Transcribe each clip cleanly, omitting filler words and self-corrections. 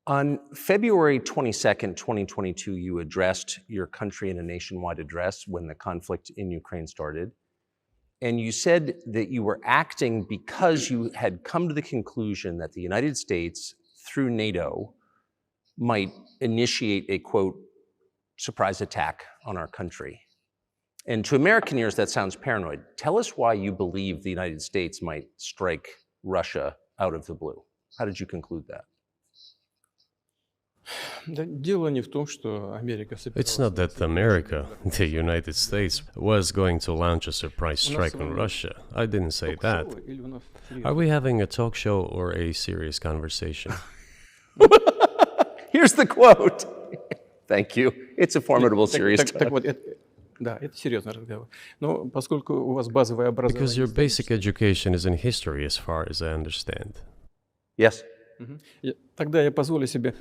On February 22nd, 2022, you addressed your country in a nationwide address when the conflict in Ukraine started. And you said that you were acting because you had come to the conclusion that the United States, through NATO, might initiate a, quote, surprise attack on our country. And to American ears, that sounds paranoid. Tell us why you believe the United States might strike Russia out of the blue. How did you conclude that? It's not that America, the United States, was going to launch a surprise strike on Russia. I didn't say that. Are we having a talk show or a serious conversation? Here's the quote. Thank you. It's a formidable, serious talk. Because your basic education is in history, as far as I understand. Yes.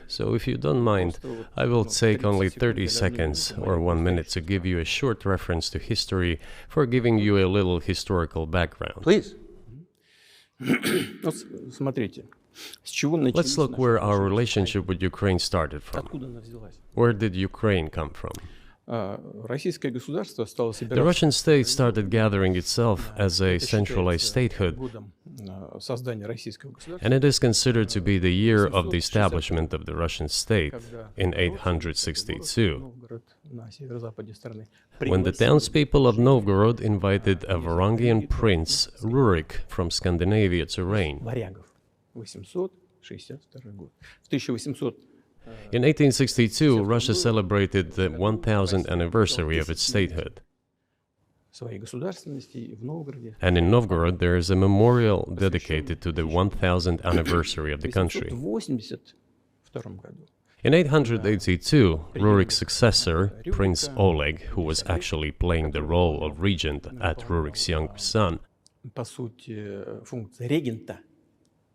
So if you don't mind, I will take only 30 seconds or 1 minute to give you a short reference to history for giving you a little historical background. Please. Let's look where our relationship with Ukraine started from. Where did Ukraine come from? The Russian state started gathering itself as a centralized statehood, and it is considered to be the year of the establishment of the Russian state in 862, when the townspeople of Novgorod invited a Varangian prince, Rurik, from Scandinavia to reign. In 1862, Russia celebrated the 1000th anniversary of its statehood. And in Novgorod, there is a memorial dedicated to the 1000th anniversary of the country. In 882, Rurik's successor, Prince Oleg, who was actually playing the role of regent at Rurik's younger son,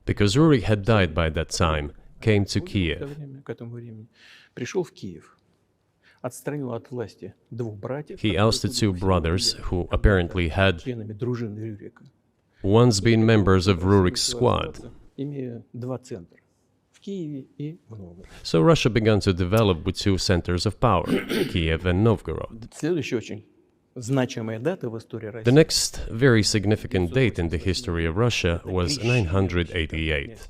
because Rurik had died by that time, came to Kiev. He ousted two brothers who apparently had once been members of Rurik's squad. So Russia began to develop with two centers of power, Kiev and Novgorod. The next very significant date in the history of Russia was 988.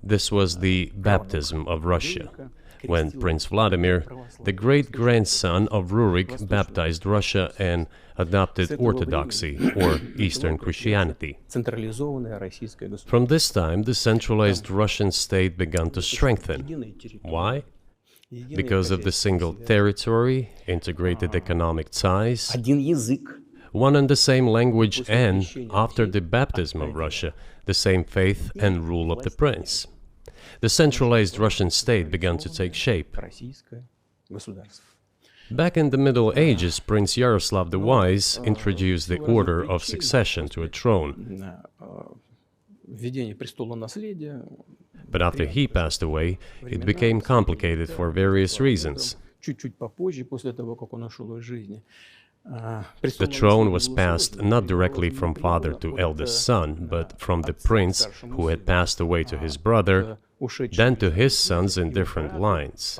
This was the baptism of Russia, when Prince Vladimir, the great-grandson of Rurik, baptized Russia and adopted Orthodoxy, or Eastern Christianity. From this time, the centralized Russian state began to strengthen. Why? Because of the single territory, integrated economic ties, one and the same language, and, after the baptism of Russia, the same faith and rule of the prince. The centralized Russian state began to take shape. Back in the Middle Ages, Prince Yaroslav the Wise introduced the order of succession to a throne. But after he passed away, it became complicated for various reasons. The throne was passed not directly from father to eldest son, but from the prince who had passed away to his brother, then to his sons in different lines.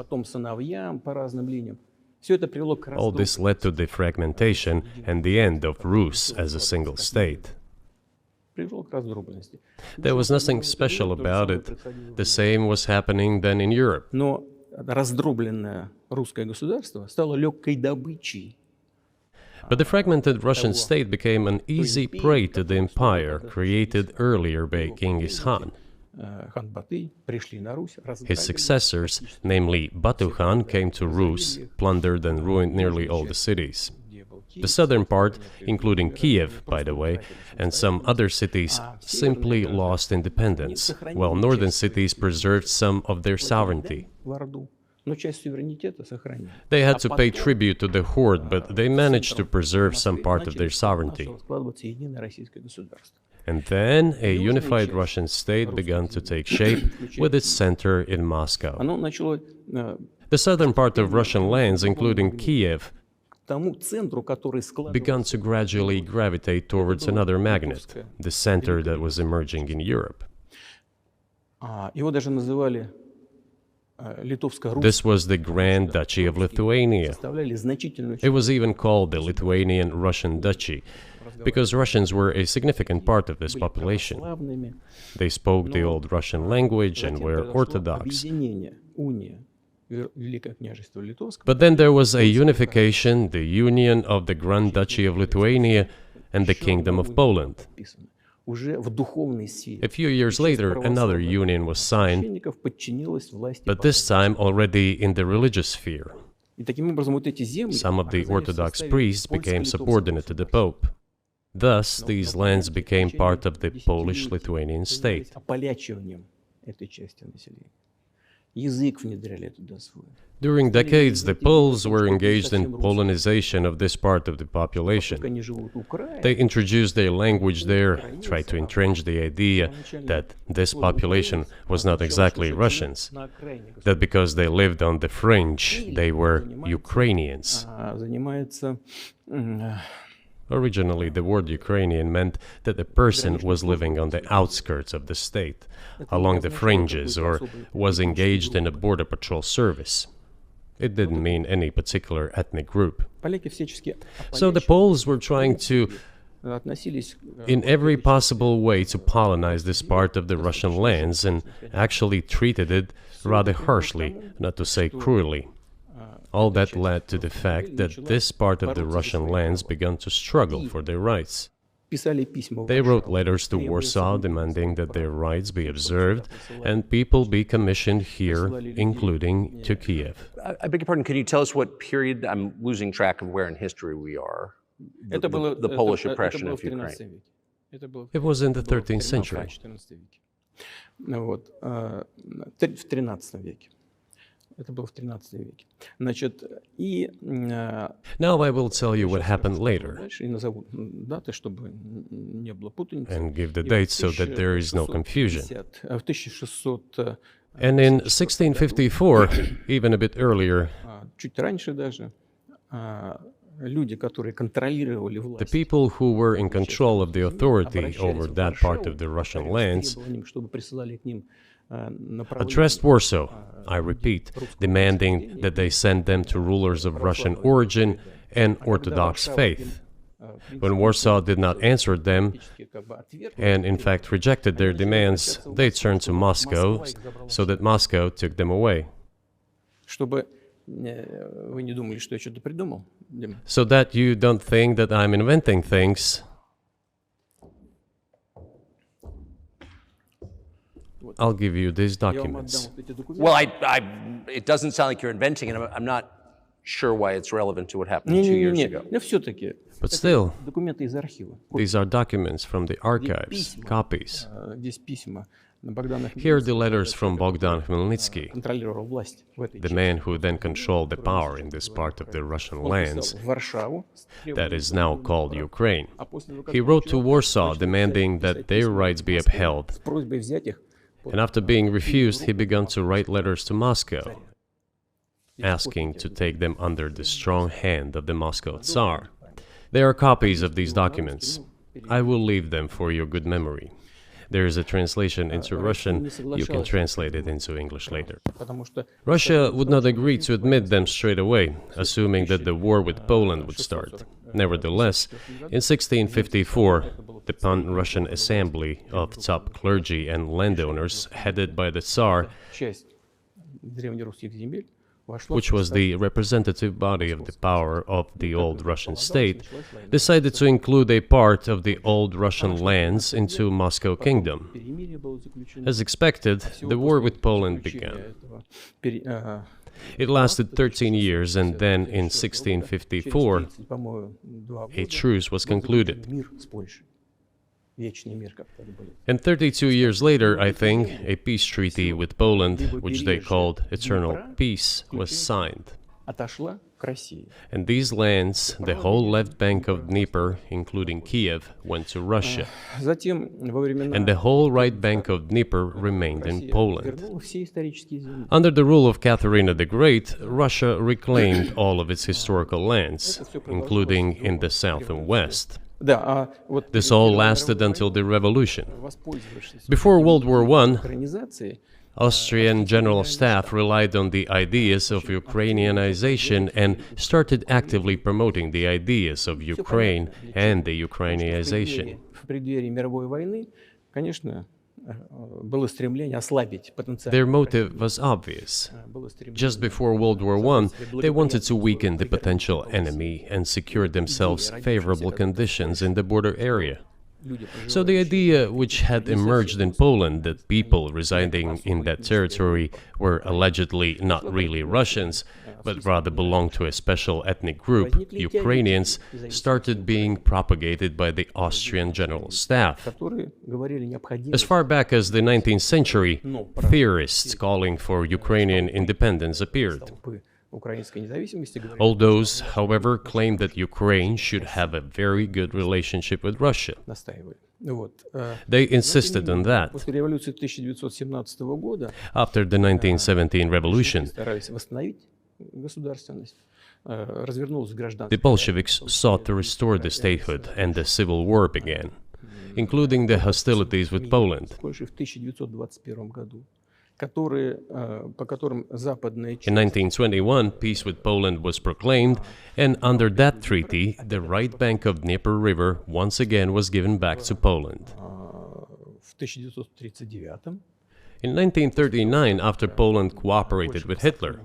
All this led to the fragmentation and the end of Rus as a single state. There was nothing special about it. The same was happening then in Europe. But the fragmented Russian state became an easy prey to the empire created earlier by Genghis Khan. His successors, namely Batu Khan, came to Rus, plundered and ruined nearly all the cities. The southern part, including Kiev, by the way, and some other cities, simply lost independence, while northern cities preserved some of their sovereignty. They had to pay tribute to the horde, but they managed to preserve some part of their sovereignty. And then a unified Russian state began to take shape with its center in Moscow. The southern part of Russian lands, including Kiev, began to gradually gravitate towards another magnet, the center that was emerging in Europe. This was the Grand Duchy of Lithuania. It was even called the Lithuanian-Russian Duchy, because Russians were a significant part of this population. They spoke the old Russian language and were Orthodox. But then there was a unification, the union of the Grand Duchy of Lithuania and the Kingdom of Poland. A few years later, another union was signed, but this time already in the religious sphere. Some of the Orthodox priests became subordinate to the Pope. Thus, these lands became part of the Polish-Lithuanian state. During decades, the Poles were engaged in Polonization of this part of the population. They introduced their language there, tried to entrench the idea that this population was not exactly Russians, that because they lived on the fringe, they were Ukrainians. Originally, the word Ukrainian meant that a person was living on the outskirts of the state, along the fringes, or was engaged in a border patrol service. It didn't mean any particular ethnic group. So the Poles were trying to, in every possible way, to colonize this part of the Russian lands, and actually treated it rather harshly, not to say cruelly. All that led to the fact that this part of the Russian lands began to struggle for their rights. They wrote letters to Warsaw demanding that their rights be observed and people be commissioned here, including to Kiev. I beg your pardon, can you tell us what period? I'm losing track of where in history we are. The Polish oppression of Ukraine. It was in the 13th century. Now I will tell you what happened later and give the dates so that there is no confusion. And in 1654, even a bit earlier, the people who were in control of the authority over that part of the Russian lands addressed Warsaw, I repeat, demanding that they send them to rulers of Russian origin and Orthodox faith. When Warsaw did not answer them, and in fact rejected their demands, they turned to Moscow, so that Moscow took them away. So that you don't think that I'm inventing things, I'll give you these documents. Well, it doesn't sound like you're inventing it. I'm not sure why it's relevant to what happened 2 years ago. But still, these are documents from the archives, copies. Here are the letters from Bogdan Khmelnytsky, the man who then controlled the power in this part of the Russian lands that is now called Ukraine. He wrote to Warsaw demanding that their rights be upheld. And after being refused, he began to write letters to Moscow, asking to take them under the strong hand of the Moscow Tsar. There are copies of these documents. I will leave them for your good memory. There is a translation into Russian. You can translate it into English later. Russia would not agree to admit them straight away, assuming that the war with Poland would start. Nevertheless, in 1654, the Pan-Russian Assembly of top clergy and landowners, headed by the Tsar, which was the representative body of the power of the old Russian state, decided to include a part of the old Russian lands into Moscow Kingdom. As expected, the war with Poland began. It lasted 13 years, and then in 1654, a truce was concluded. And 32 years later, I think, a peace treaty with Poland, which they called Eternal Peace, was signed. And these lands, the whole left bank of Dnieper, including Kiev, went to Russia. And the whole right bank of Dnieper remained in Poland. Under the rule of Catherine the Great, Russia reclaimed all of its historical lands, including in the south and west. This all lasted until the revolution. Before World War I, Austrian General Staff relied on the ideas of Ukrainianization and started actively promoting the ideas of Ukraine and the Ukrainianization. Their motive was obvious. Just before World War I, they wanted to weaken the potential enemy and secure themselves favorable conditions in the border area. So the idea which had emerged in Poland that people residing in that territory were allegedly not really Russians, but rather belonged to a special ethnic group, Ukrainians, started being propagated by the Austrian General Staff. As far back as the 19th century, theorists calling for Ukrainian independence appeared. All those, however, claimed that Ukraine should have a very good relationship with Russia. They insisted on that. After the 1917 revolution, the Bolsheviks sought to restore the statehood, and the civil war began, including the hostilities with Poland. In 1921, peace with Poland was proclaimed, and under that treaty, the right bank of Dnieper River once again was given back to Poland. In 1939, after Poland cooperated with Hitler,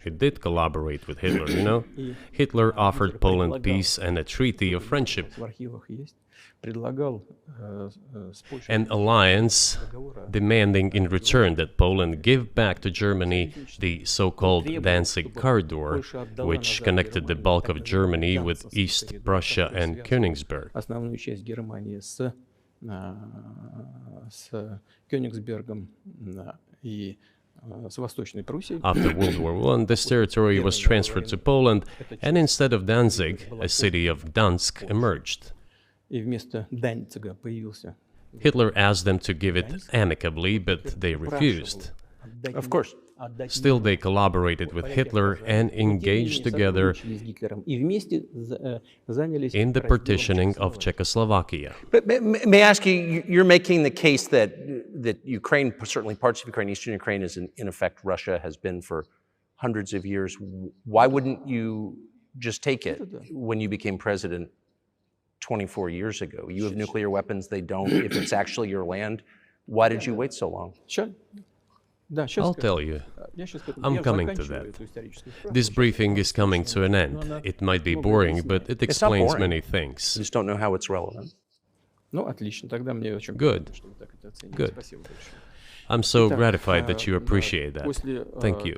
it did collaborate with Hitler, you know? Hitler offered Poland peace and a treaty of friendship. An alliance demanding in return that Poland give back to Germany the so-called Danzig corridor, which connected the bulk of Germany with East Prussia and Königsberg. After World War I, this territory was transferred to Poland, and instead of Danzig, a city of Gdansk emerged. Hitler asked them to give it amicably, but they refused. Of course. Still, they collaborated with Hitler and engaged together in the partitioning of Czechoslovakia. But may I ask you, you're making the case that Ukraine, certainly parts of Ukraine, Eastern Ukraine, is in effect Russia has been for hundreds of years. Why wouldn't you just take it when you became president 24 years ago? You have nuclear weapons, they don't. If it's actually your land, why did you wait so long? I'll tell you. I'm coming to that. This briefing is coming to an end. It might be boring, but it explains many things. I just don't know how it's relevant. Good. Good. I'm so gratified that you appreciate that. Thank you.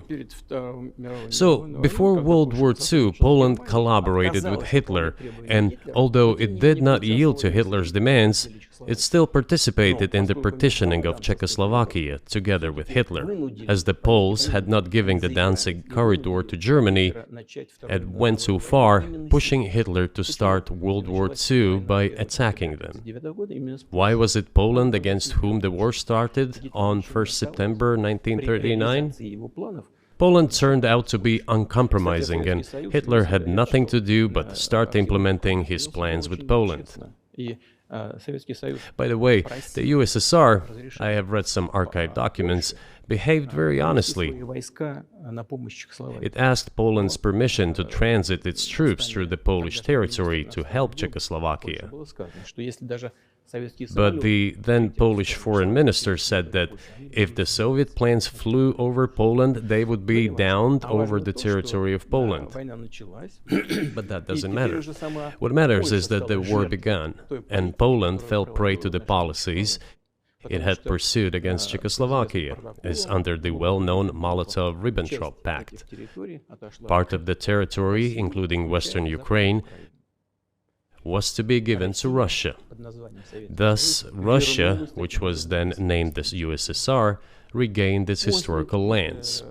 So, before World War II, Poland collaborated with Hitler, and although it did not yield to Hitler's demands, it still participated in the partitioning of Czechoslovakia together with Hitler, as the Poles had not given the Danzig corridor to Germany and went too far, pushing Hitler to start World War II by attacking them. Why was it Poland against whom the war started on 1st September 1939? Poland turned out to be uncompromising, and Hitler had nothing to do but start implementing his plans with Poland. By the way, the USSR, I have read some archive documents, behaved very honestly. It asked Poland's permission to transit its troops through the Polish territory to help Czechoslovakia. But the then Polish foreign minister said that if the Soviet planes flew over Poland, they would be downed over the territory of Poland. But that doesn't matter. What matters is that the war began, and Poland fell prey to the policies it had pursued against Czechoslovakia, as under the well-known Molotov-Ribbentrop Pact. Part of the territory, including western Ukraine, was to be given to Russia. Thus, Russia, which was then named the USSR, regained its historical lands.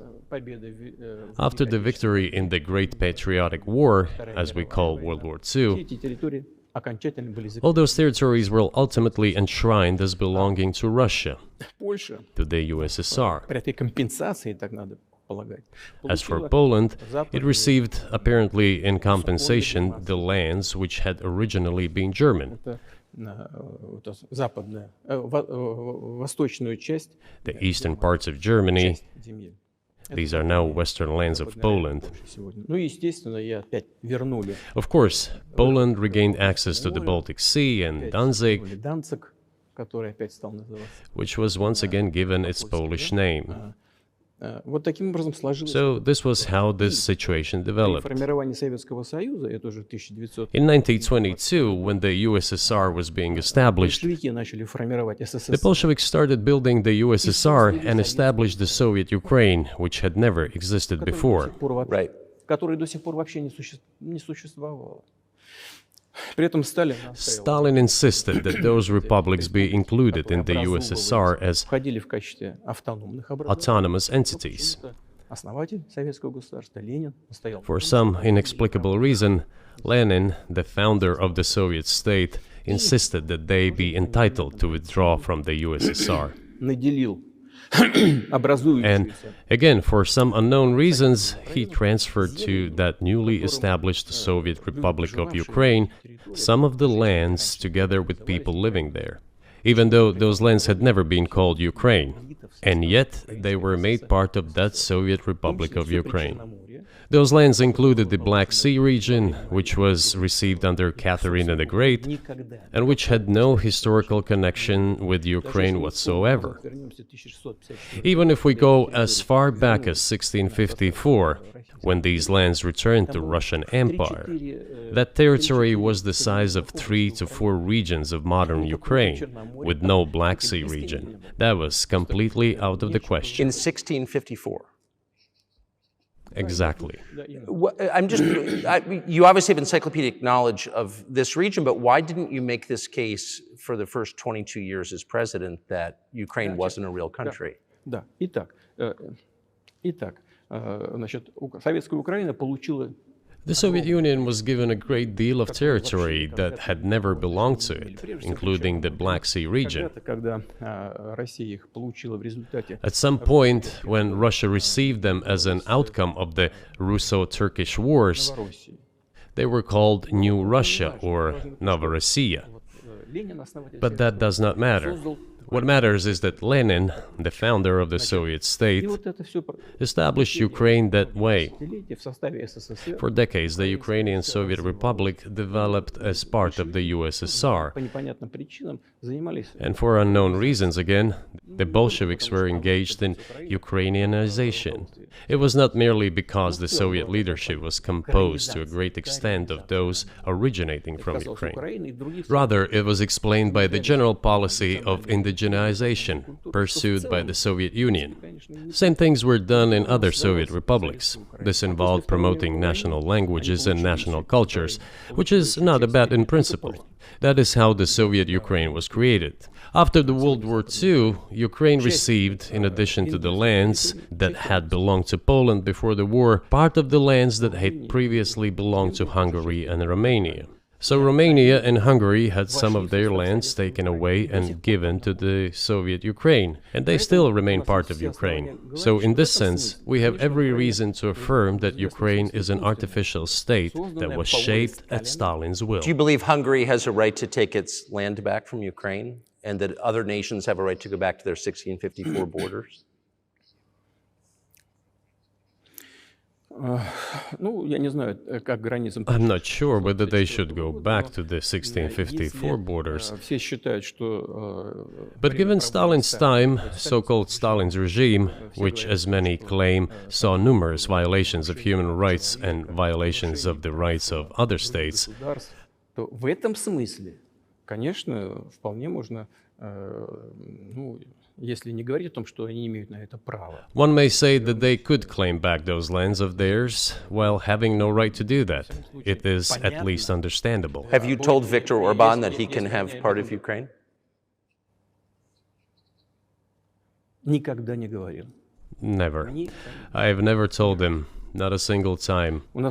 After the victory in the Great Patriotic War, as we call World War II, all those territories were ultimately enshrined as belonging to Russia, to the USSR. As for Poland, it received, apparently in compensation, the lands which had originally been German, The eastern parts of Germany, these are now western lands of Poland. Of course, Poland regained access to the Baltic Sea and Danzig, which was once again given its Polish name. So this was how this situation developed. In 1922, when the USSR was being established, the Bolsheviks started building the USSR and established the Soviet Ukraine, which had never existed before. Right. Stalin insisted that those republics be included in the USSR as autonomous entities. For some inexplicable reason, Lenin, the founder of the Soviet state, insisted that they be entitled to withdraw from the USSR. And again, for some unknown reasons, he transferred to that newly established Soviet Republic of Ukraine some of the lands together with people living there, even though those lands had never been called Ukraine, and yet they were made part of that Soviet Republic of Ukraine. Those lands included the Black Sea region, which was received under Catherine the Great, and which had no historical connection with Ukraine whatsoever. Even if we go as far back as 1654, when these lands returned to Russian Empire, that territory was the size of 3 to 4 regions of modern Ukraine, with no Black Sea region. That was completely out of the question. In 1654. Exactly. You obviously have encyclopedic knowledge of this region, but why didn't you make this case for the first 22 years as president that Ukraine wasn't a real country? The Soviet Union was given a great deal of territory that had never belonged to it, including the Black Sea region. At some point, when Russia received them as an outcome of the Russo-Turkish Wars, they were called New Russia or Novorossiya. But that does not matter. What matters is that Lenin, the founder of the Soviet state, established Ukraine that way. For decades, the Ukrainian Soviet Republic developed as part of the USSR. And for unknown reasons, again, the Bolsheviks were engaged in Ukrainianization. It was not merely because the Soviet leadership was composed to a great extent of those originating from Ukraine. Rather, it was explained by the general policy of indigenization pursued by the Soviet Union. Same things were done in other Soviet republics. This involved promoting national languages and national cultures, which is not bad in principle. That is how the Soviet Ukraine was created. After the World War II, Ukraine received, in addition to the lands that had belonged to Poland before the war, part of the lands that had previously belonged to Hungary and Romania. So Romania and Hungary had some of their lands taken away and given to the Soviet Ukraine, and they still remain part of Ukraine. So in this sense, we have every reason to affirm that Ukraine is an artificial state that was shaped at Stalin's will. Do you believe Hungary has a right to take its land back from Ukraine, and that other nations have a right to go back to their 1654 borders? I'm not sure whether they should go back to the 1654 borders. But given Stalin's time, so-called Stalin's regime, which, as many claim, saw numerous violations of human rights and violations of the rights of other states, one may say that they could claim back those lands of theirs while having no right to do that. It is at least understandable. Have you told Viktor Orban that he can have part of Ukraine? Never. I have never told him. Not a single time. We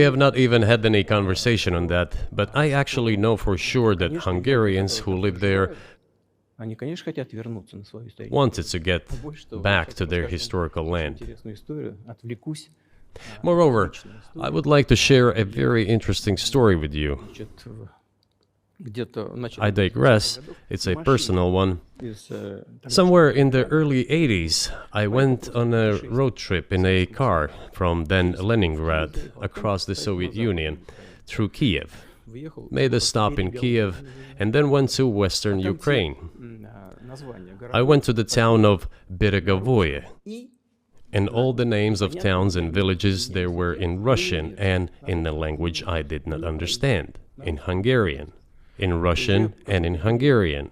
have not even had any conversation on that, but I actually know for sure that Hungarians who live there wanted to get back to their historical land. Moreover, I would like to share a very interesting story with you. I digress, it's a personal one. Somewhere in the early 80s, I went on a road trip in a car from then Leningrad across the Soviet Union through Kiev. Made a stop in Kiev and then went to western Ukraine. I went to the town of Beregovoye, and all the names of towns and villages there were in Russian and in a language I did not understand, in Hungarian, in Russian and in Hungarian,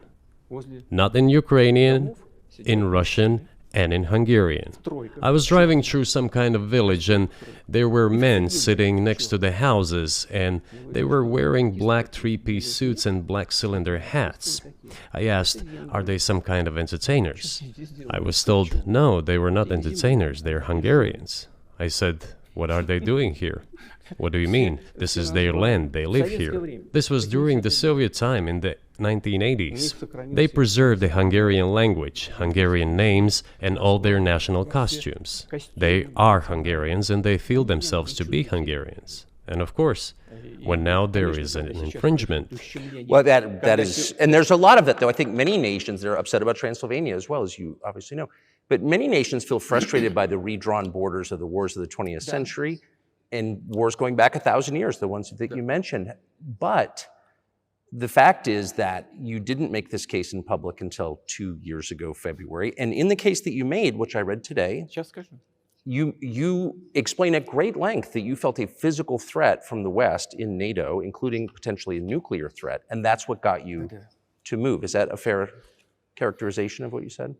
not in Ukrainian, in Russian and in Hungarian. I was driving through some kind of village and there were men sitting next to the houses and they were wearing black three-piece suits and black cylinder hats. I asked, are they some kind of entertainers? I was told, no, they were not entertainers, they're Hungarians. I said, what are they doing here? What do you mean? This is their land, they live here. This was during the Soviet time in the 1980s. They preserved the Hungarian language, Hungarian names, and all their national costumes. They are Hungarians and they feel themselves to be Hungarians. And of course, when now there is an infringement. Well, that is, and there's a lot of that, though. I think many nations are upset about Transylvania as well, as you obviously know. But many nations feel frustrated by the redrawn borders of the wars of the 20th century and wars going back 1,000 years, the ones that you mentioned. But the fact is that you didn't make this case in public until 2 years ago, February. And in the case that you made, which I read today, you explain at great length that you felt a physical threat from the West in NATO, including potentially a nuclear threat, and that's what got you to move. Is that a fair characterization of what you said?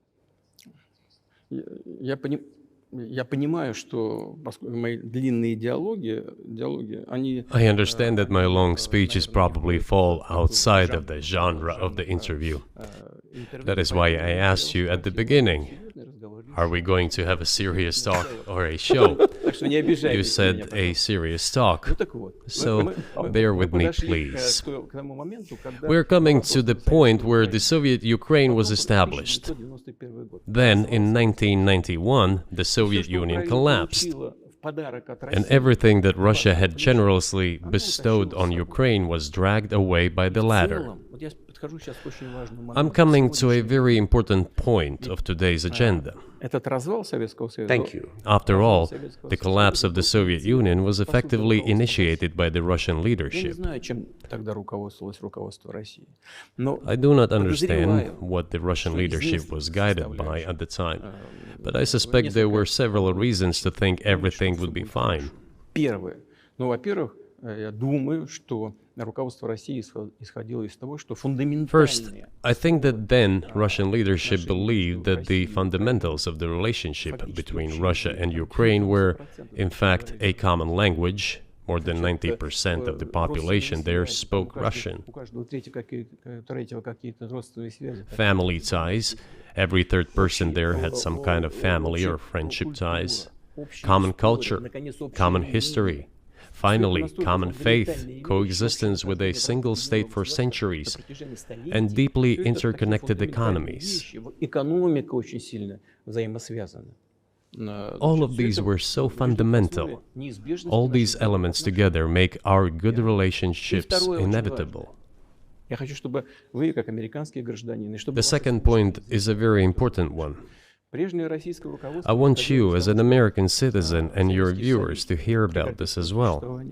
I understand that my long speeches probably fall outside of the genre of the interview. That is why I asked you at the beginning, are we going to have a serious talk or a show? You said a serious talk, so bear with me, please. We're coming to the point where the Soviet Ukraine was established. Then, in 1991, the Soviet Union collapsed, and everything that Russia had generously bestowed on Ukraine was dragged away by the latter. I'm coming to a very important point of today's agenda. Thank you. After all, the collapse of the Soviet Union was effectively initiated by the Russian leadership. I do not understand what the Russian leadership was guided by at the time, but I suspect there were several reasons to think everything would be fine. First, I think that then Russian leadership believed that the fundamentals of the relationship between Russia and Ukraine were, in fact, a common language. More than 90% of the population there spoke Russian. Family ties. Every third person there had some kind of family or friendship ties. Common culture, common history. Finally, common faith, coexistence with a single state for centuries, and deeply interconnected economies. All of these were so fundamental. All these elements together make our good relationships inevitable. The second point is a very important one. I want you, as an American citizen, and your viewers to hear about this as well.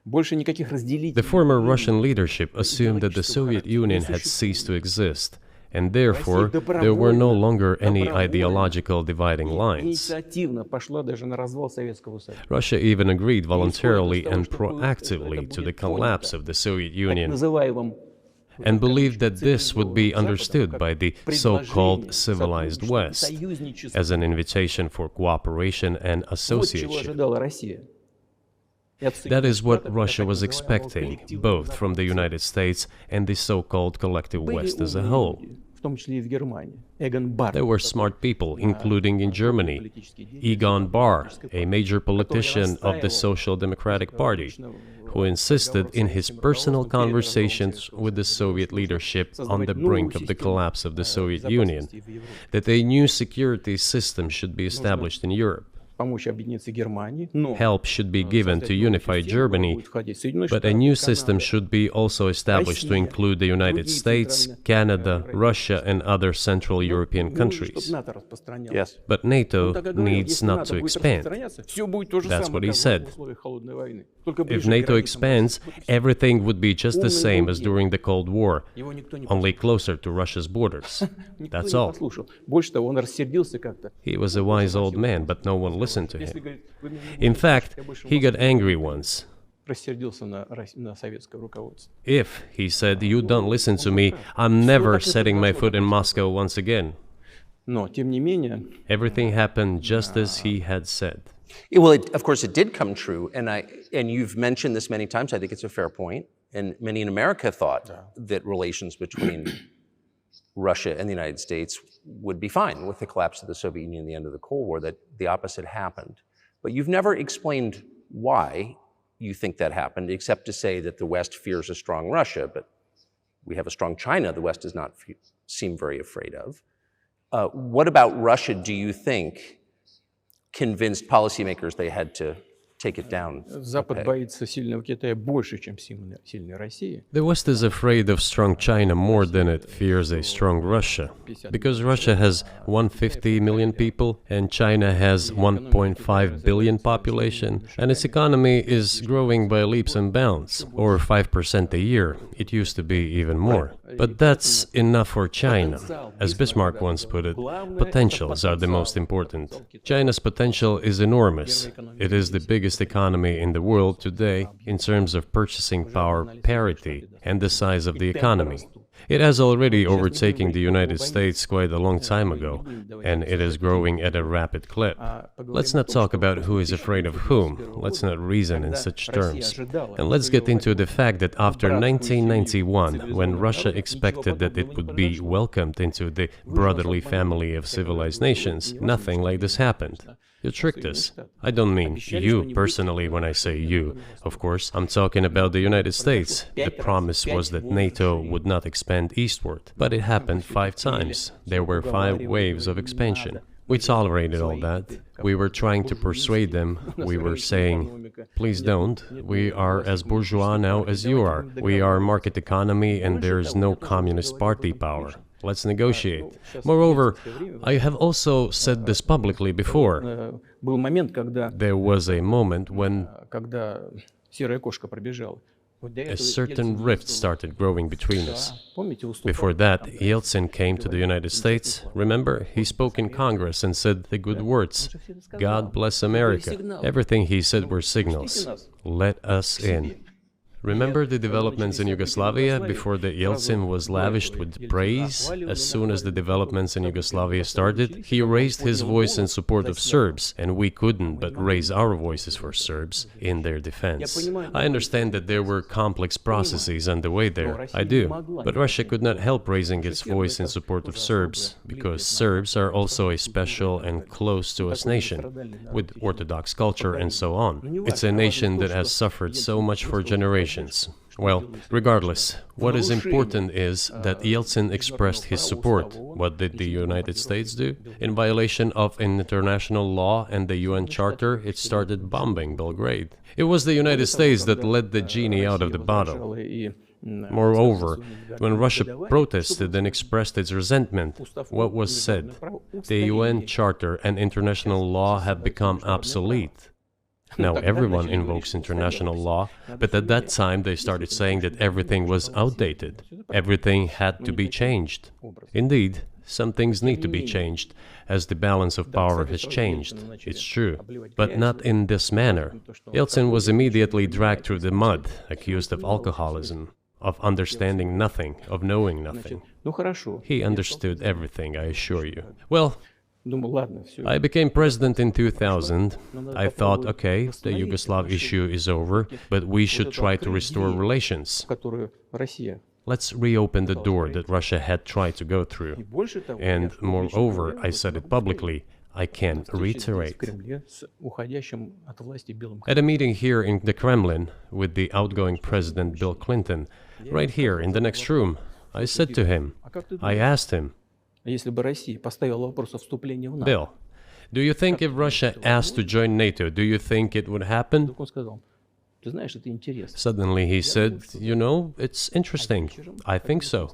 The former Russian leadership assumed that the Soviet Union had ceased to exist, and therefore there were no longer any ideological dividing lines. Russia even agreed voluntarily and proactively to the collapse of the Soviet Union, and believed that this would be understood by the so-called civilized West as an invitation for cooperation and association. That is what Russia was expecting, both from the United States and the so-called collective West as a whole. There were smart people, including in Germany, Egon Bahr, a major politician of the Social Democratic Party, who insisted in his personal conversations with the Soviet leadership on the brink of the collapse of the Soviet Union that a new security system should be established in Europe. Help should be given to unify Germany, but a new system should be also established to include the United States, Canada, Russia, and other Central European countries. Yes. But NATO needs not to expand. That's what he said. If NATO expands, everything would be just the same as during the Cold War, only closer to Russia's borders. That's all. He was a wise old man, but no one listened to him. In fact, he got angry once. If, he said, you don't listen to me, I'm never setting my foot in Moscow once again. Everything happened just as he had said. Well, of course, it did come true, and you've mentioned this many times. I think it's a fair point, and many in America thought that relations between Russia and the United States would be fine with the collapse of the Soviet Union and the end of the Cold War, that the opposite happened. But you've never explained why you think that happened, except to say that the West fears a strong Russia, but we have a strong China the West does not seem very afraid of. What about Russia, do you think, convinced policymakers they had to take it down? The West is afraid of strong China more than it fears a strong Russia, because Russia has 150 million people and China has 1.5 billion population, and its economy is growing by leaps and bounds, or 5% a year. It used to be even more. But that's enough for China. As Bismarck once put it, potentials are the most important. China's potential is enormous. It is the biggest economy in the world today in terms of purchasing power parity and the size of the economy. It has already overtaken the United States quite a long time ago, and it is growing at a rapid clip. Let's not talk about who is afraid of whom. Let's not reason in such terms. And let's get into the fact that after 1991, when Russia expected that it would be welcomed into the brotherly family of civilized nations, nothing like this happened. You tricked us. I don't mean you personally when I say you. Of course, I'm talking about the United States. The promise was that NATO would not expand eastward, but it happened 5 times. There were 5 waves of expansion. We tolerated all that. We were trying to persuade them. We were saying, please don't. We are as bourgeois now as you are. We are market economy and there is no communist party power. Let's negotiate. Moreover, I have also said this publicly before. There was a moment when a certain rift started growing between us. Before that, Yeltsin came to the United States. Remember, he spoke in Congress and said the good words, God bless America. Everything he said were signals. Let us in. Remember the developments in Yugoslavia before the Yeltsin was lavished with praise? As soon as the developments in Yugoslavia started, he raised his voice in support of Serbs, and we couldn't but raise our voices for Serbs in their defense. I understand that there were complex processes underway there, I do, but Russia could not help raising its voice in support of Serbs, because Serbs are also a special and close to us nation, with Orthodox culture and so on. It's a nation that has suffered so much for generations. Well, regardless, what is important is that Yeltsin expressed his support. What did the United States do? In violation of international law and the UN Charter, it started bombing Belgrade. It was the United States that let the genie out of the bottle. Moreover, when Russia protested and expressed its resentment, what was said? The UN Charter and international law have become obsolete. Now everyone invokes international law, but at that time they started saying that everything was outdated. Everything had to be changed. Indeed, some things need to be changed, as the balance of power has changed. It's true, but not in this manner. Yeltsin was immediately dragged through the mud, accused of alcoholism, of understanding nothing, of knowing nothing. He understood everything, I assure you. Well, I became president in 2000. I thought, okay, the Yugoslav issue is over, but we should try to restore relations. Let's reopen the door that Russia had tried to go through. And moreover, I said it publicly, I can reiterate. At a meeting here in the Kremlin with the outgoing President Bill Clinton, right here in the next room, I said to him, I asked him, Bill, Do you think if Russia asked to join NATO, do you think it would happen? Suddenly he said, you know, it's interesting. I think so.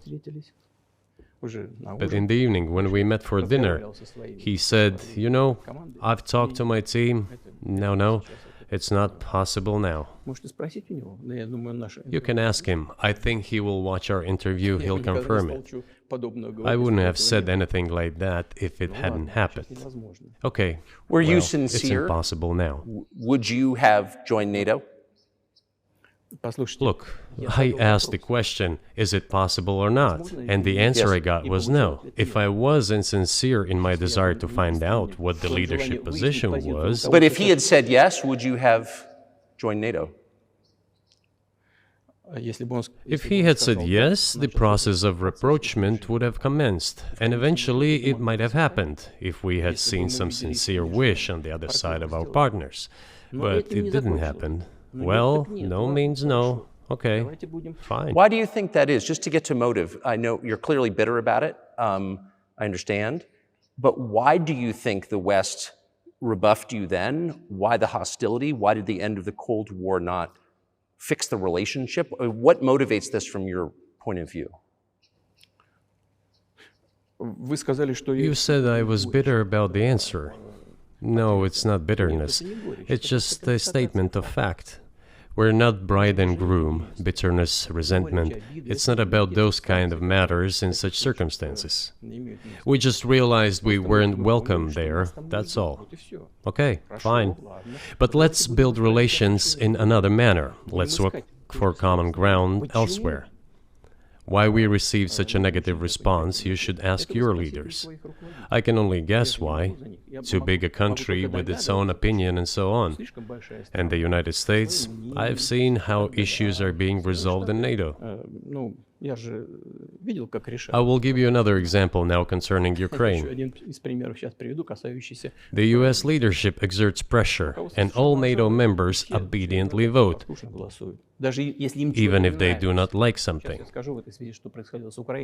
But in the evening, when we met for dinner, he said, you know, I've talked to my team. No, it's not possible now. You can ask him. I think he will watch our interview. He'll confirm it. I wouldn't have said anything like that if it hadn't happened. Okay. Were you It's sincere? impossible now. Would you have joined NATO? Look, I asked the question, is it possible or not? And the answer I got was no. If I was insincere in my desire to find out what the leadership position was, But if he had said yes, would you have joined NATO? if he had said yes, the process of rapprochement would have commenced, and eventually it might have happened if we had seen some sincere wish on the other side of our partners. But it didn't happen. Well, no means no. Okay, fine. Why do you think that is? Just to get to motive, I know you're clearly bitter about it. I understand. But why do you think the West rebuffed you then? Why the hostility? Why did the end of the Cold War not fix the relationship? What motivates this from your point of view? You said I was bitter about the answer. No, it's not bitterness. It's just a statement of fact. We're not bride and groom, bitterness, resentment. It's not about those kind of matters in such circumstances. We just realized we weren't welcome there, that's all. Okay, fine. But let's build relations in another manner. Let's look for common ground elsewhere. Why we received such a negative response, you should ask your leaders. I can only guess why. Too big a country with its own opinion and so on. And the United States, I've seen how issues are being resolved in NATO. I will give you another example now concerning Ukraine. The US leadership exerts pressure, and all NATO members obediently vote, even if they do not like something.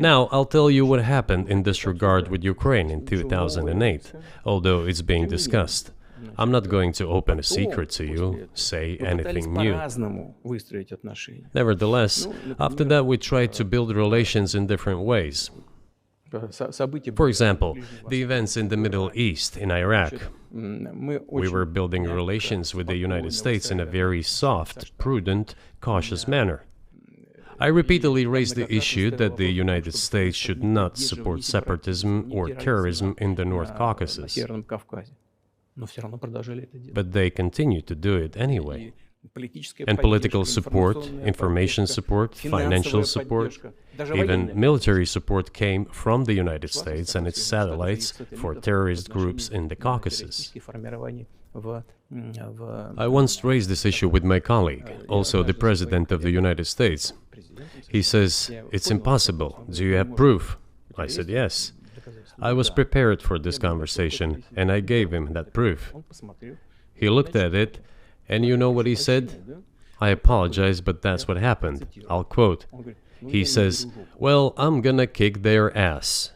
Now, I'll tell you what happened in this regard with Ukraine in 2008, although it's being discussed. I'm not going to open a secret to you, say anything new. Nevertheless, after that we tried to build relations in different ways. For example, the events in the Middle East, in Iraq. We were building relations with the United States in a very soft, prudent, cautious manner. I repeatedly raised the issue that the United States should not support separatism or terrorism in the North Caucasus. But they continue to do it anyway. And political support, information support, financial support, even military support came from the United States and its satellites for terrorist groups in the Caucasus. I once raised this issue with my colleague, also the President of the United States. He says, "It's impossible. Do you have proof?" I said, "Yes." I was prepared for this conversation, and I gave him that proof. He looked at it, and you know what he said? "I apologize, but that's what happened." I'll quote. He says, "Well, I'm gonna kick their ass."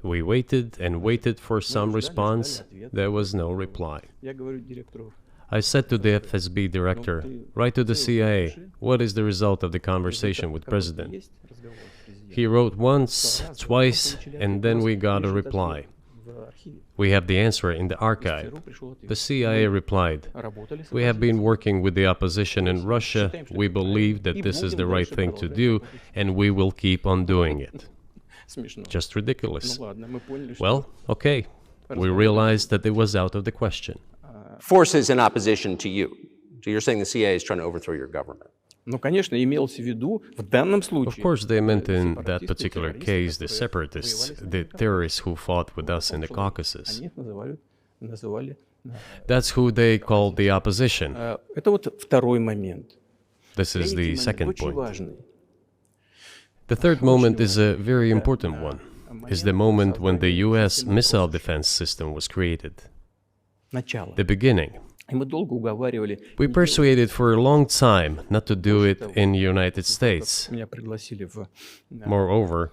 We waited and waited for some response. There was no reply. I said to the FSB director, "Write to the CIA, what is the result of the conversation with President?" He wrote once, twice, and then we got a reply. We have the answer in the archive. The CIA replied, "We have been working with the opposition in Russia. We believe that this is the right thing to do, and we will keep on doing it." Just ridiculous. Well, okay. We realized that it was out of the question. Forces in opposition to you. So you're saying the CIA is trying to overthrow your government. Ну, конечно, имелось в виду в данном случае. Of course, they meant in that particular case the separatists, the terrorists who fought with us in the Caucasus. Они их называли. That's who they called the opposition. Это вот второй момент. This is the second Очень point. важный. The third moment is a very important one. Is the moment when the US missile defense system was created. Начало. The beginning. И мы долго уговаривали. We persuaded for a long time not to do it in the United States. Меня пригласили в Moreover,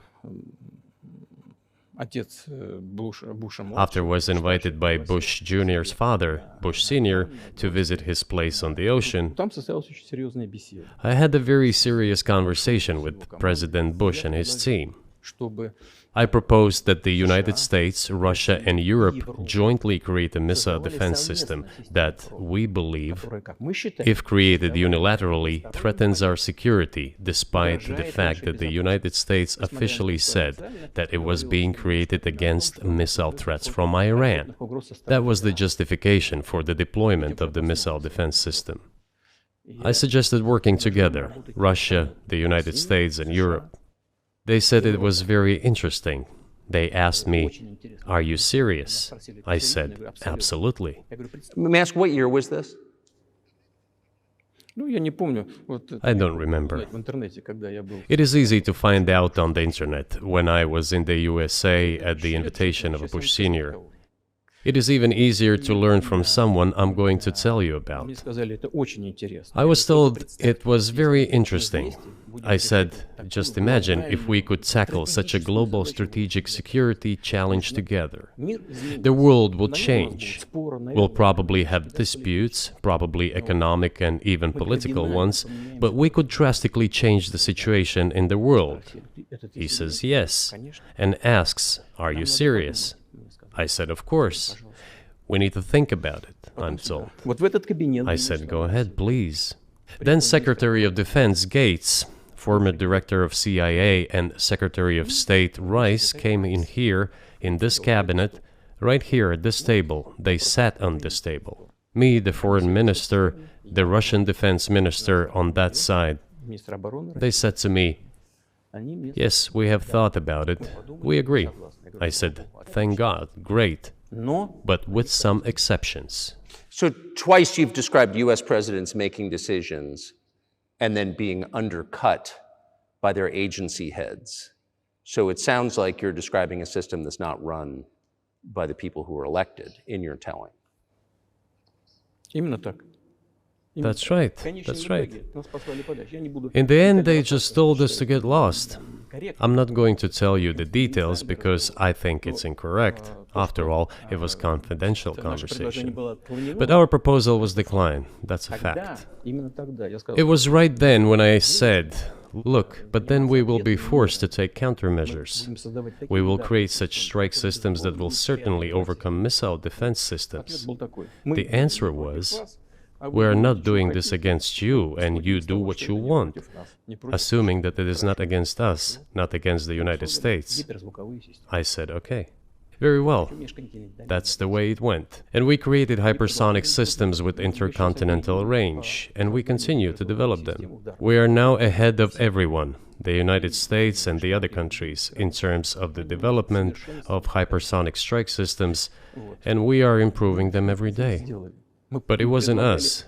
отец Буша After младшего, was invited by Bush Jr.'s father, Bush Sr., to visit his place on the ocean, там состоялась очень серьезная беседа, I had a very serious conversation with President Bush and his team. чтобы I proposed that the United States, Russia, and Europe jointly create a missile defense system that, we believe, которая, как мы считаем, if created unilaterally, threatens our security, despite the fact that the United States officially said that it was being created against missile threats from Iran. That was the justification for the deployment of the missile defense system. I suggested working together, Russia, the United States, and Europe. They said it was very interesting. They asked me, "Are you serious?" I said, "Absolutely." Я говорю, представь, Let me ask, what year was this? ну, я не помню, вот I don't remember. в интернете, когда я был. It is easy to find out on the internet when I was in the USA at the invitation of Bush Sr. It is even easier to learn from someone I'm going to tell you about. Мне сказали, это очень интересно. I was told it was very interesting. I said, just imagine if we could tackle such a global strategic security challenge together. The world will change. We'll probably have disputes, probably economic and even political ones, but we could drastically change the situation in the world. He says yes, and asks, "Are you serious?" I said, "Of course. We need to think about it," I'm told. Вот в этот кабинет. I said, "Go ahead, please." Then Secretary of Defense Gates, former director of CIA, and Secretary of State Rice came in here, in this cabinet, right here at this table. They sat on this table. Me, the foreign minister, the Russian defense minister on that side. Министр обороны. They said to me, Они мне "Yes, we have thought about it. We agree." I said, "Thank God, great, Но but with some exceptions." So twice you've described US presidents making decisions and then being undercut by their agency heads. So it sounds like you're describing a system that's not run by the people who were elected in your telling. именно так. That's right, Конечно, that's в right. итоге нас послали подальше. Я не буду. In the end, they just told us to get lost. I'm not going to tell you the details because I think it's incorrect. After all, it was confidential Наше предложение conversation. было отклонено. But our proposal was declined. That's a Тогда, fact. именно тогда я сказал, It was right then when I said, "Look, but then we will be forced to take countermeasures. будем создавать такие We will удары. create such strike systems that will certainly overcome missile defense systems." Ответ был такой. The answer was, "We are not doing this against you, and you do what you want," assuming that it is not against us, not against the United States. Гиперзвуковые системы. I said, "Okay, very well." That's the way it went. And we created hypersonic systems with intercontinental range, and we continue to develop them. We are now ahead of everyone, the United States and the other countries, in terms of the development of hypersonic strike systems, and we are improving them every day. But it wasn't us.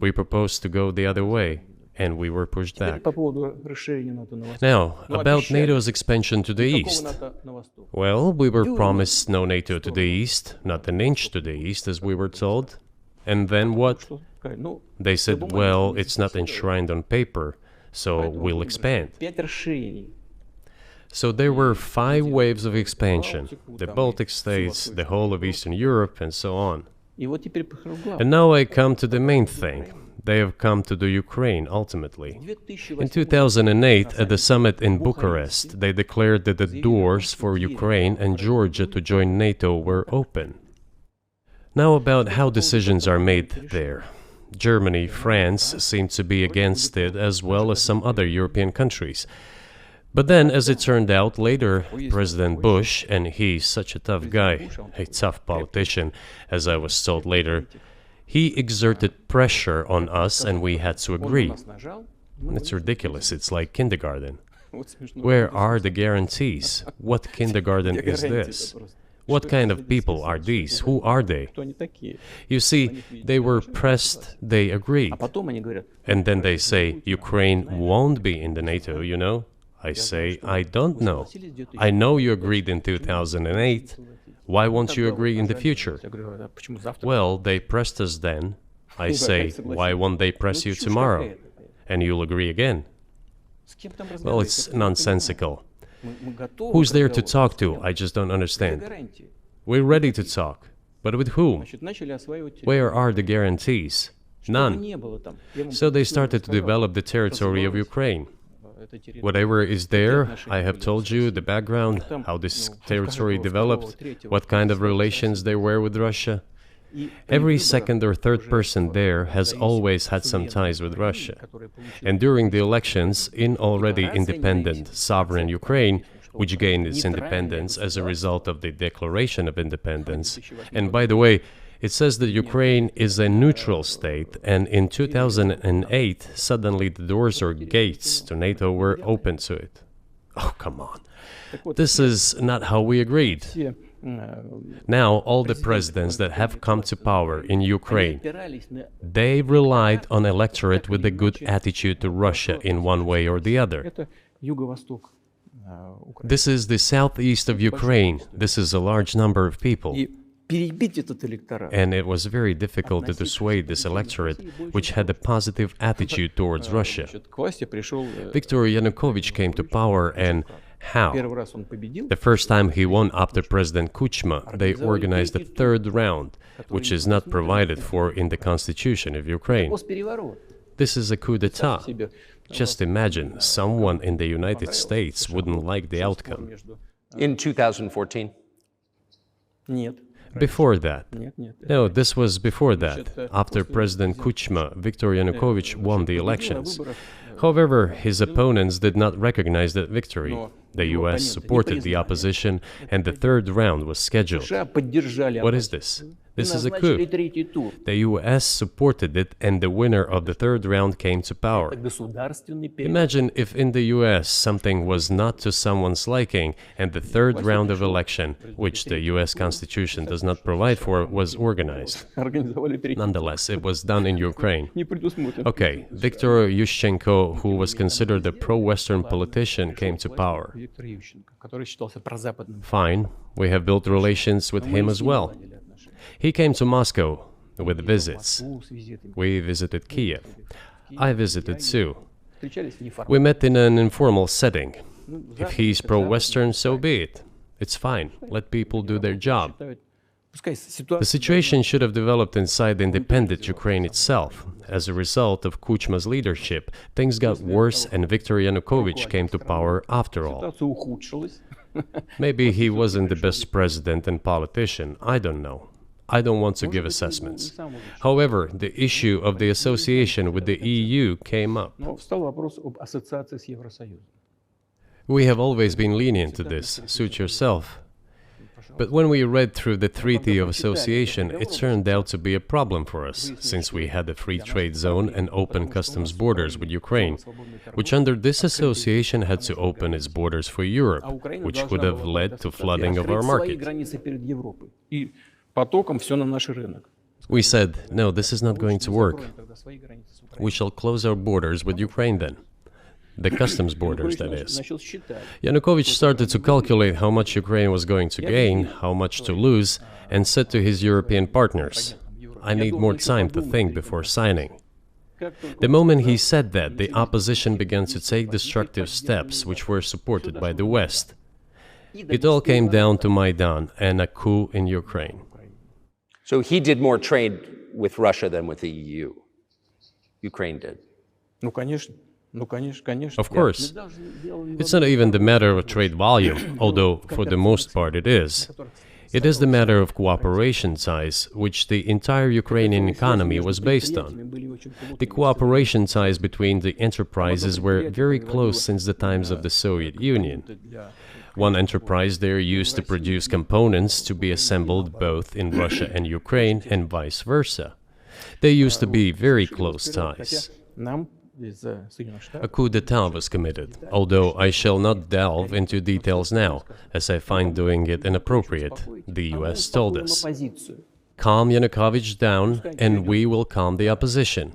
We proposed to go the other way, and we were pushed back. По поводу расширения НАТО на восток. Now, about NATO's expansion to the Какого east. НАТО на восток? Well, we were promised no NATO to the east, not an inch to the east, as we were told. And then what? Что сказать? Ну, They said, well, it's not enshrined on paper, so we'll expand. 5 расширений. So there were 5 waves of expansion, the Baltic states, the whole of Eastern Europe, and so on. И вот теперь прихожу к главному. And now I come to the main thing. They have come to the Ukraine, ultimately. In 2008, at the summit in Bucharest, they declared that the doors for Ukraine and Georgia to join NATO were open. Now about how decisions are made there. Germany, France seem to be against it, as well as some other European countries. But then, as it turned out later, President Bush, and he's such a tough guy, a tough politician, as I was told later, he exerted pressure on us and we had to agree. Нас нажал. It's ridiculous, it's like kindergarten. Вот смешно. Where are the guarantees? What kindergarten is this? What kind of people are these? Who are they? Кто они такие? You see, they were pressed, they agreed. А потом они говорят, And then they say, Ukraine won't be in the NATO, you know? I say, I don't know. I know you agreed in 2008. Why won't you agree in the future? я говорю, а почему завтра? Well, they pressed us then. I say, why won't they press you tomorrow? And you'll agree again. С кем там Well, разговаривать? it's nonsensical. Who's there to talk to? I just don't understand. We're ready to talk. But with whom? Where are the guarantees? None. So they started to develop the territory of Ukraine. Whatever is there, I have told you the background, how this territory developed, what kind of relations there were with Russia. Every second or third person there has always had some ties with Russia. And during the elections, in already independent, sovereign Ukraine, which gained its independence as a result of the Declaration of Independence, and by the way, it says that Ukraine is a neutral state, and in 2008, suddenly the doors or gates to NATO were open to it. Oh, come on. This is not how we agreed. Now, all the presidents that have come to power in Ukraine, they relied on electorate with a good attitude to Russia in one way or the other. This is the southeast of Ukraine. This is a large number of people. And it was very difficult to dissuade this electorate, which had a positive attitude towards Russia. Viktor Yanukovych came to power, and how? The first time he won after President Kuchma, they organized a third round, which is not provided for in the constitution of Ukraine. This is a coup d'etat. Just imagine, someone in the United States wouldn't like the outcome. In 2014? Before that. No, this was before that. After President Kuchma, Viktor Yanukovych won the elections. However, his opponents did not recognize that victory. The US supported the opposition, and the third round was scheduled. What is this? This is a coup. The US supported it, and the winner of the third round came to power. Imagine if in the US something was not to someone's liking, and the third round of election, which the US Constitution does not provide for, was organized. Nonetheless, it was done in Ukraine. Okay, Viktor Yushchenko, who was considered a pro-Western politician, came to power. Fine, we have built relations with him as well. He came to Moscow with visits. We visited Kiev. I visited too. We met in an informal setting. If he's pro-Western, so be it. It's fine. Let people do their job. The situation should have developed inside the independent Ukraine itself. As a result of Kuchma's leadership, things got worse and Viktor Yanukovych came to power after all. Maybe he wasn't the best president and politician, I don't know. I don't want to give assessments. However, the issue of the association with the EU came up. We have always been lenient to this, suit yourself. But when we read through the Treaty of Association, it turned out to be a problem for us, since we had a free trade zone and open customs borders with Ukraine, which under this association had to open its borders for Europe, which would have led to flooding of our market. We said, no, this is not going to work. We shall close our borders with Ukraine then. The customs borders, that is. Yanukovych started to calculate how much Ukraine was going to gain, how much to lose, and said to his European partners, I need more time to think before signing. The moment he said that, the opposition began to take destructive steps which were supported by the West. It all came down to Maidan and a coup in Ukraine. So he did more trade with Russia than with the EU. Ukraine did. Of course. It's not even the matter of trade volume, although for the most part it is. It is the matter of cooperation ties, which the entire Ukrainian economy was based on. The cooperation ties between the enterprises were very close since the times of the Soviet Union. One enterprise there used to produce components to be assembled both in Russia and Ukraine, and vice versa. They used to be very close ties. A coup d'etat was committed, although I shall not delve into details now, as I find doing it inappropriate, the US told us. Calm Yanukovych down, and we will calm the opposition.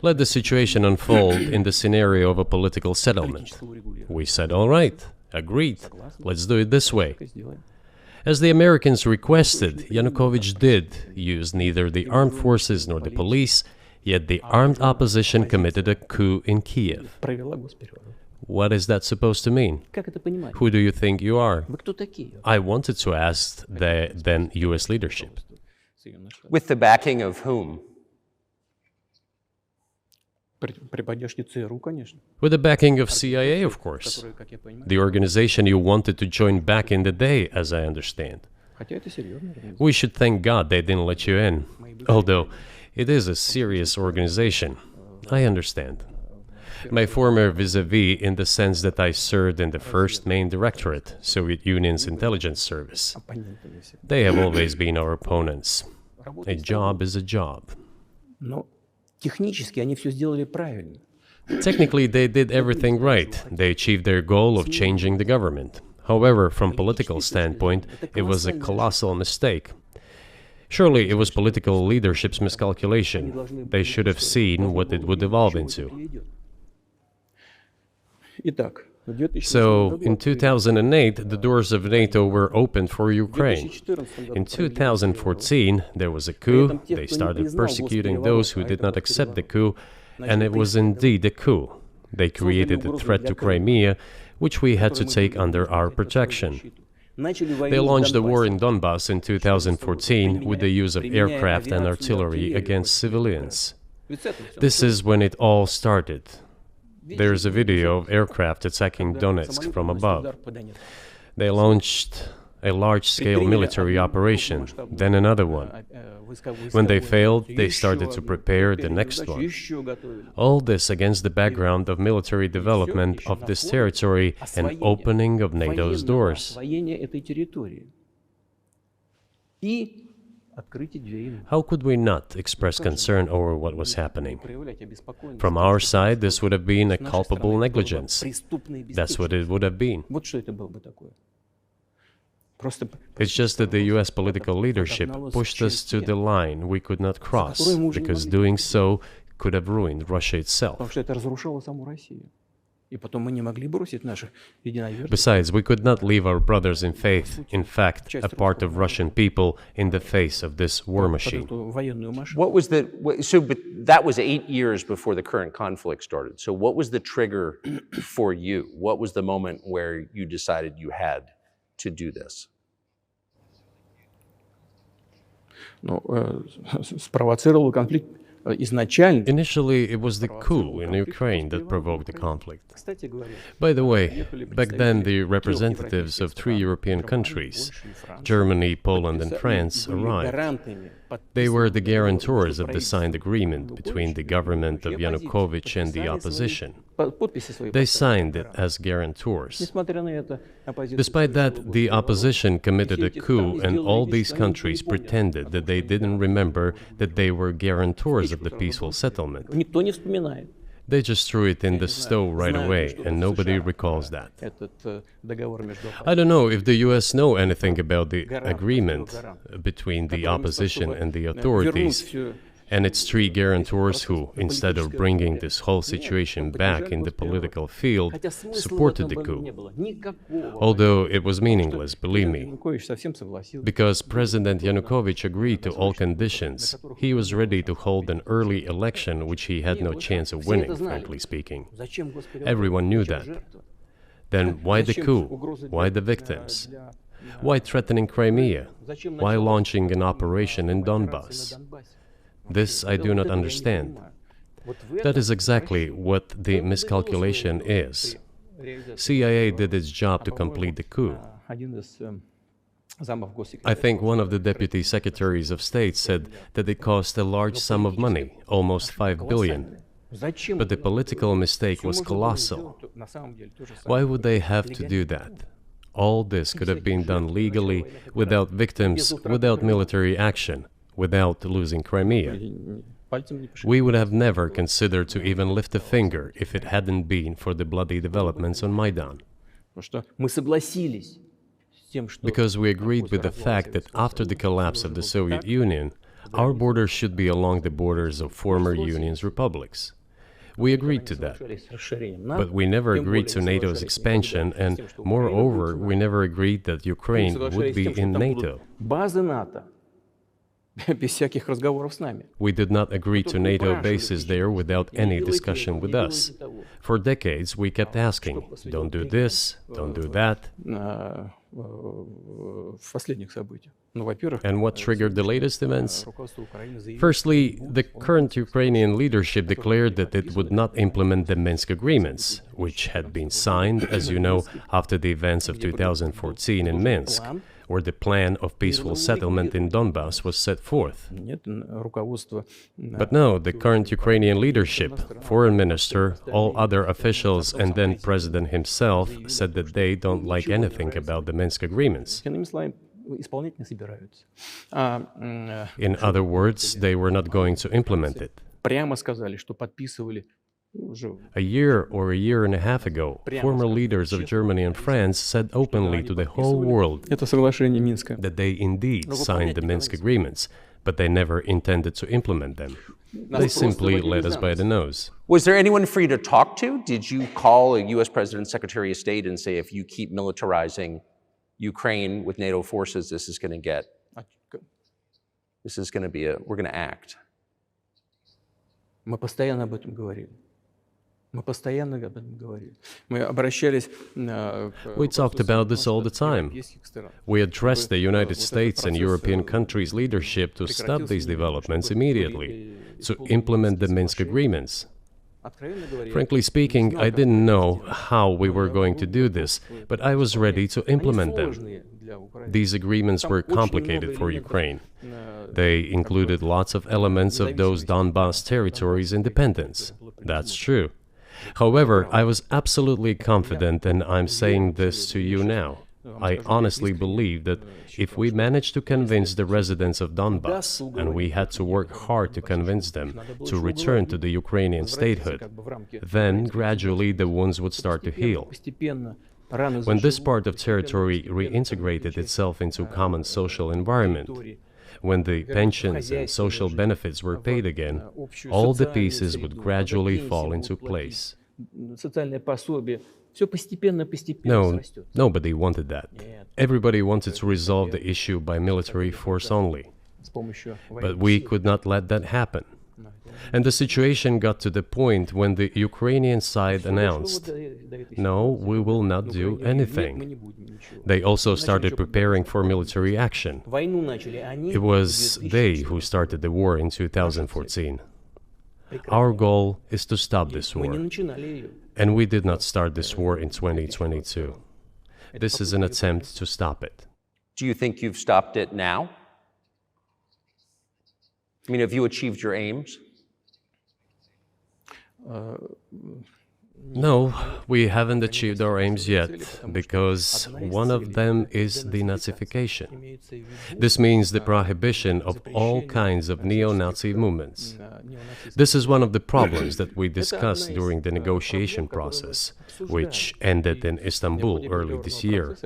Let the situation unfold in the scenario of a political settlement. We said, all right, agreed, let's do it this way. As the Americans requested, Yanukovych did use neither the armed forces nor the police, yet the armed opposition committed a coup in Kiev. What is that supposed to mean? Как это понимать? Who do you think you are? Вы кто такие? I wanted to ask the then US leadership. With the backing of whom? При поддержке ЦРУ, конечно. With the backing of CIA, of course. Которые, как я понимаю, The organization you wanted to join back in the day, as I understand. хотя это серьезная организация. We should thank God they didn't let you in. Although, it is a serious organization. I understand. My former vis-a-vis in the sense that I served in the first main directorate, Soviet Union's intelligence service. Оппонентами все. They have always been our opponents. A job is a job. Но технически они все сделали правильно. Technically, they did everything right. They achieved their goal of changing the government. However, from political standpoint, it was a colossal mistake. Surely it was political leadership's miscalculation. They should have seen what it would evolve into. Итак, в 2014 So, in году 2008, the doors of NATO were opened for Ukraine. In 2014, there was a coup. They started persecuting those who did not accept the coup, and it was indeed a coup. They created a threat to Crimea, which we had to take under our protection. They launched the war in Donbass in 2014 with the use of aircraft and artillery against civilians. This is when it all started. There's a video of aircraft attacking Donetsk from above. They launched a large-scale military operation, then another one. When they failed, they started to prepare the next one. All this against the background of military development of this territory and opening of NATO's doors. How could we not express concern over what was happening? From our side, this would have been a culpable negligence. That's what it would have been. It's just that the US political leadership pushed us to the line we could not cross, because doing so could have ruined Russia itself. Besides, we could not leave our brothers in faith, in fact, a part of Russian people, in the face of this war machine. But that was 8 years before the current conflict started. So what was the trigger for you? What was the moment where you decided you had to do this? Спровоцировал конфликт изначально. Initially, it was the coup in Ukraine that provoked the conflict. By the way, back then the representatives of 3 European countries, Germany, Poland and France, arrived. They were the guarantors of the signed agreement between the government of Yanukovych and the opposition. They signed it as guarantors. Despite that, the opposition committed a coup, and all these countries pretended that they didn't remember that they were guarantors of the peaceful settlement. They just threw it in the stove right away, and nobody recalls that. I don't know if the US know anything about the agreement between the opposition and the authorities, and its 3 guarantors who, instead of bringing this whole situation back in the political field, supported the coup. Although it was meaningless, believe me, because President Yanukovych agreed to all conditions. He was ready to hold an early election, which he had no chance of winning, frankly speaking. Everyone knew that. Then why the coup? Why the victims? Why threatening Crimea? Why launching an operation in Donbass? This I do not understand. That is exactly what the miscalculation is. CIA did its job to complete the coup. I think one of the deputy secretaries of state said that it cost a large sum of money, almost 5 billion. But the political mistake was colossal. Why would they have to do that? All this could have been done legally, without victims, without military action, without losing Crimea. We would have never considered to even lift a finger if it hadn't been for the bloody developments on Maidan. Because we agreed with the fact that after the collapse of the Soviet Union, our borders should be along the borders of former Union's republics. We agreed to that. But we never agreed to NATO's expansion, and moreover, we never agreed that Ukraine would be in NATO. без всяких разговоров с нами. We did not agree to NATO bases there without any discussion with us. For decades, we kept asking, don't do this, don't do that. В последних событиях. Ну, во-первых, And what triggered the latest events? руководство Украины заявило, Firstly, the current Ukrainian leadership declared that it would not implement the Minsk agreements, which had been signed, as you know, after the events of 2014 in Minsk, where the plan of peaceful settlement in Donbass was set forth. нет, руководство But no, the current Ukrainian leadership, foreign minister, all other officials, and then president himself said that they don't like anything about the Minsk agreements. иными словами, исполнять не собираются. In other words, they were not going to implement it. Прямо сказали, что подписывали уже A year or a year and a half ago, former leaders of Germany and France said openly to the whole world это соглашение Минска. that they indeed signed the Minsk agreements, but they never intended to implement them. They simply led us by the nose. Was there anyone for you to talk to? Did you call a U.S. President, Secretary of State, and say, if you keep militarizing Ukraine with NATO forces, this is going to get, we're going to act? Мы постоянно об этом говорили. Мы постоянно об этом говорили. Мы обращались We talked about this all the time. We addressed the United States and European countries' leadership to stop these developments immediately, to implement the Minsk agreements. Frankly speaking, I didn't know how we were going to do this, but I was ready to implement them. These agreements were complicated for Ukraine. They included lots of elements of those Donbass territories' independence. That's true. However, I was absolutely confident, and I'm saying this to you now. I honestly believe that if we managed to convince the residents of Donbass, and we had to work hard to convince them to return to the Ukrainian statehood, then gradually the wounds would start to heal. When this part of territory reintegrated itself into common social environment, when the pensions and social benefits were paid again, all the pieces would gradually fall into place. No, nobody wanted that. Everybody wanted to resolve the issue by military force only. But we could not let that happen. And the situation got to the point when the Ukrainian side announced, no, we will not do anything. They also started preparing for military action. It was they who started the war in 2014. Our goal is to stop this war. And we did not start this war in 2022. This is an attempt to stop it. Do you think you've stopped it now? I mean, have you achieved your aims? No, we haven't achieved our aims yet, because one of them is denazification. This means the prohibition of all kinds of neo-Nazi movements. This is one of the problems that we discussed during the negotiation process, which ended in Istanbul early this year.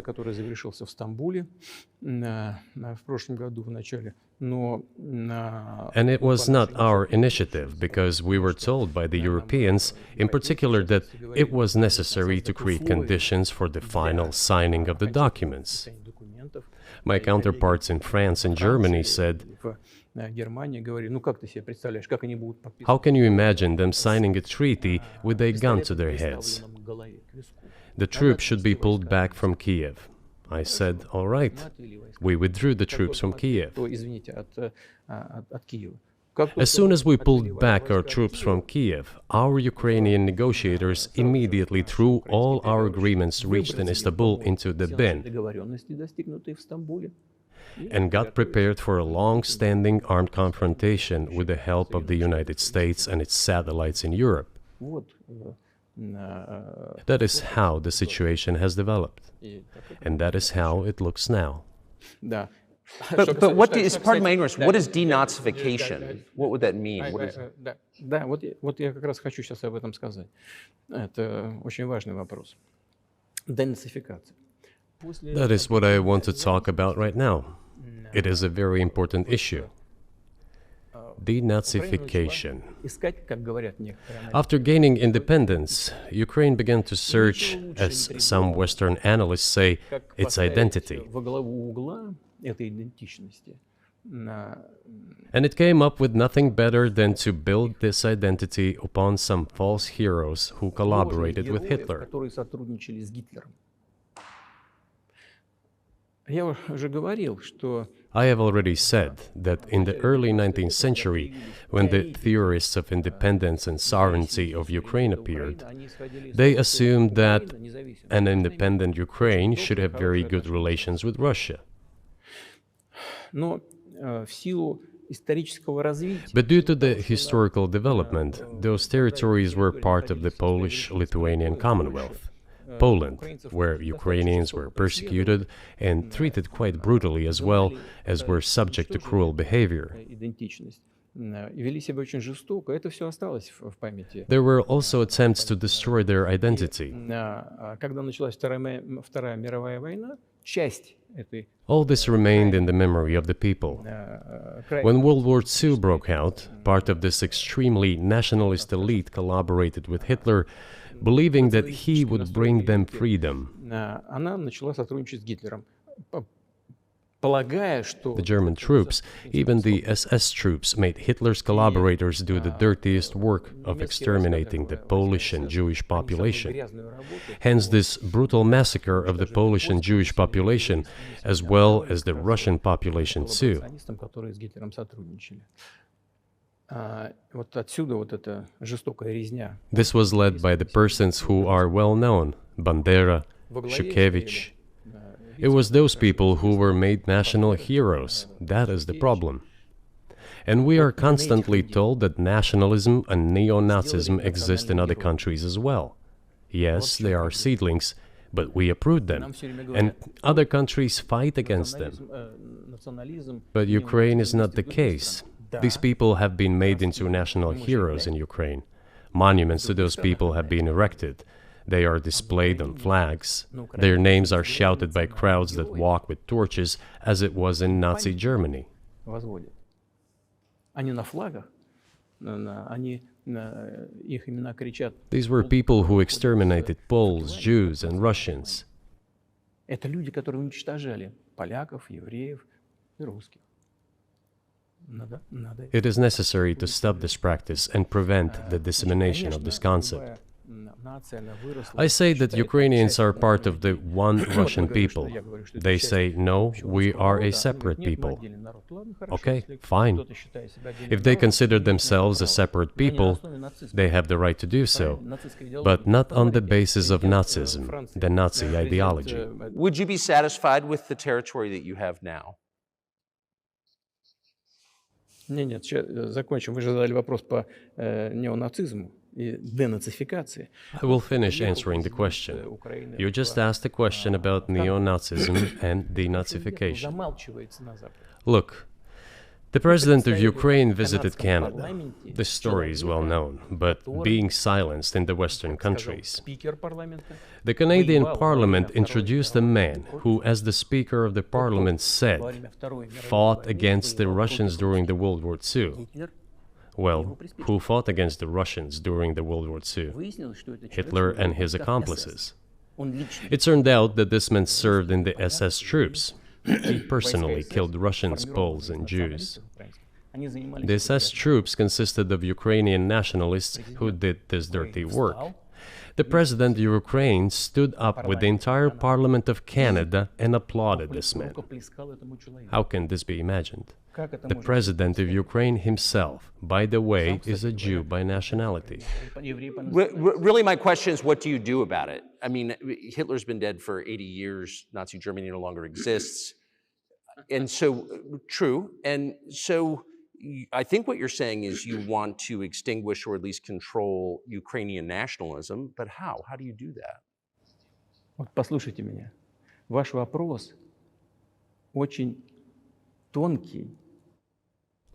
And it was not our initiative, because we were told by the Europeans, in particular, that it was necessary to create conditions for the final signing of the documents. My counterparts in France and Germany said, how can you imagine them signing a treaty with a gun to their heads? The troops should be pulled back from Kiev. I said, all right. We withdrew the troops from Kiev. As soon as we pulled back our troops from Kiev, our Ukrainian negotiators immediately threw all our agreements reached in Istanbul into the bin and got prepared for a long-standing armed confrontation with the help of the United States and its satellites in Europe. That is how the situation has developed, and that is how it looks now. But what is, pardon my ignorance, what is denazification? What would that mean? What is... Да, вот я как раз хочу сейчас об этом сказать. Это очень важный вопрос. Денацификация. That is what I want to talk about right now. It is a very important issue. Denazification. After gaining independence, Ukraine began to search, as some Western analysts say, its identity. And it came up with nothing better than to build this identity upon some false heroes who collaborated with Hitler. которые сотрудничали с Гитлером. Я уже говорил, что I have already said that in the early 19th century, when the theorists of independence and sovereignty of Ukraine appeared, they assumed that an independent Ukraine should have very good relations with Russia. но в силу исторического развития But due to the historical development, those territories were part of the Polish-Lithuanian Commonwealth. Poland, where Ukrainians were persecuted and treated quite brutally as well as were subject to cruel behavior. идентичность и вели себя очень жестоко, это все осталось в памяти. There were also attempts to destroy their identity. Когда началась Вторая мировая война, часть этой All this remained in the memory of the people. When World War II broke out, part of this extremely nationalist elite collaborated with Hitler, believing that he would bring them freedom. она начала сотрудничать с Гитлером, полагая, что The German troops, even the SS troops, made Hitler's collaborators do the dirtiest work of exterminating the Polish and Jewish population. Hence this brutal massacre of the Polish and Jewish population, as well as the Russian population too. которые с Гитлером сотрудничали. Вот отсюда вот эта жестокая резня. This was led by the persons who are well known, Bandera, Shukevich. It was those people who were made national heroes. That is the problem. And we are constantly told that nationalism and neo-Nazism exist in other countries as well. Yes, they are seedlings, but we uproot them, and other countries fight against them. But Ukraine is not the case. These people have been made into national heroes in Ukraine. Monuments to those people have been erected. They are displayed on flags. Their names are shouted by crowds that walk with torches, as it was in Nazi Germany. Они на флагах, они их имена кричат. These were people who exterminated Poles, Jews, and Russians. Это люди, которые уничтожали поляков, евреев и русских. It is necessary to stop this practice and prevent the dissemination of this concept. I say that Ukrainians are part of the one Russian people. They say, no, we are a separate people. Okay, fine. If they consider themselves a separate people, they have the right to do so, but not on the basis of Nazism, the Nazi ideology. Would you be satisfied with the territory that you have now? Нет, сейчас закончим. Вы же задали вопрос по неонацизму и денацификации. I will finish answering the question. You just asked a question about neo-Nazism and denazification. Замалчивается на Западе. Look, the president of Ukraine visited Canada. This story is well known, but being silenced in the Western countries. Спикер парламента. The Canadian Parliament introduced a man who, as the Speaker of the Parliament said, fought against the Russians during the World War II. Well, who fought against the Russians during the World War II? Hitler and his accomplices. It turned out that this man served in the SS troops. He personally killed Russians, Poles, and Jews. The SS troops consisted of Ukrainian nationalists who did this dirty work. The president of Ukraine stood up with the entire Parliament of Canada and applauded this man. How can this be imagined? The president of Ukraine himself, by the way, is a Jew by nationality. Really, my question is, what do you do about it? I mean, Hitler's been dead for 80 years. Nazi Germany no longer exists. And so, true. And so, I think what you're saying is you want to extinguish or at least control Ukrainian nationalism. But how? How do you do that? Вот послушайте меня. Ваш вопрос очень тонкий.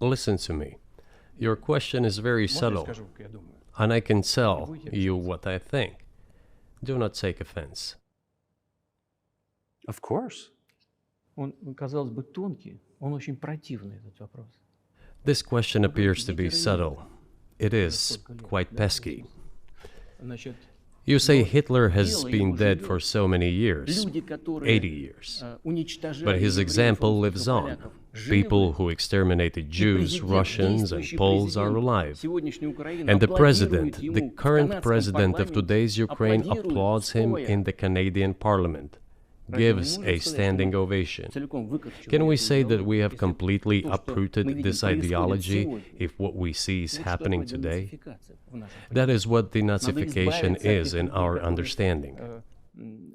Listen to me. Your question is very subtle, and I can tell you what I think. Do not take offense. Of course. Он, казалось бы, тонкий, он очень противный, этот вопрос. This question appears to be subtle. It is quite pesky. Значит, You say Hitler has been dead for so many years, 80 years. But his example lives on. People who exterminated Jews, Russians, and Poles are alive. And the president, the current president of today's Ukraine, applauds him in the Canadian Parliament, gives a standing ovation. Can we say that we have completely uprooted this ideology if what we see is happening today? That is what denazification is in our understanding.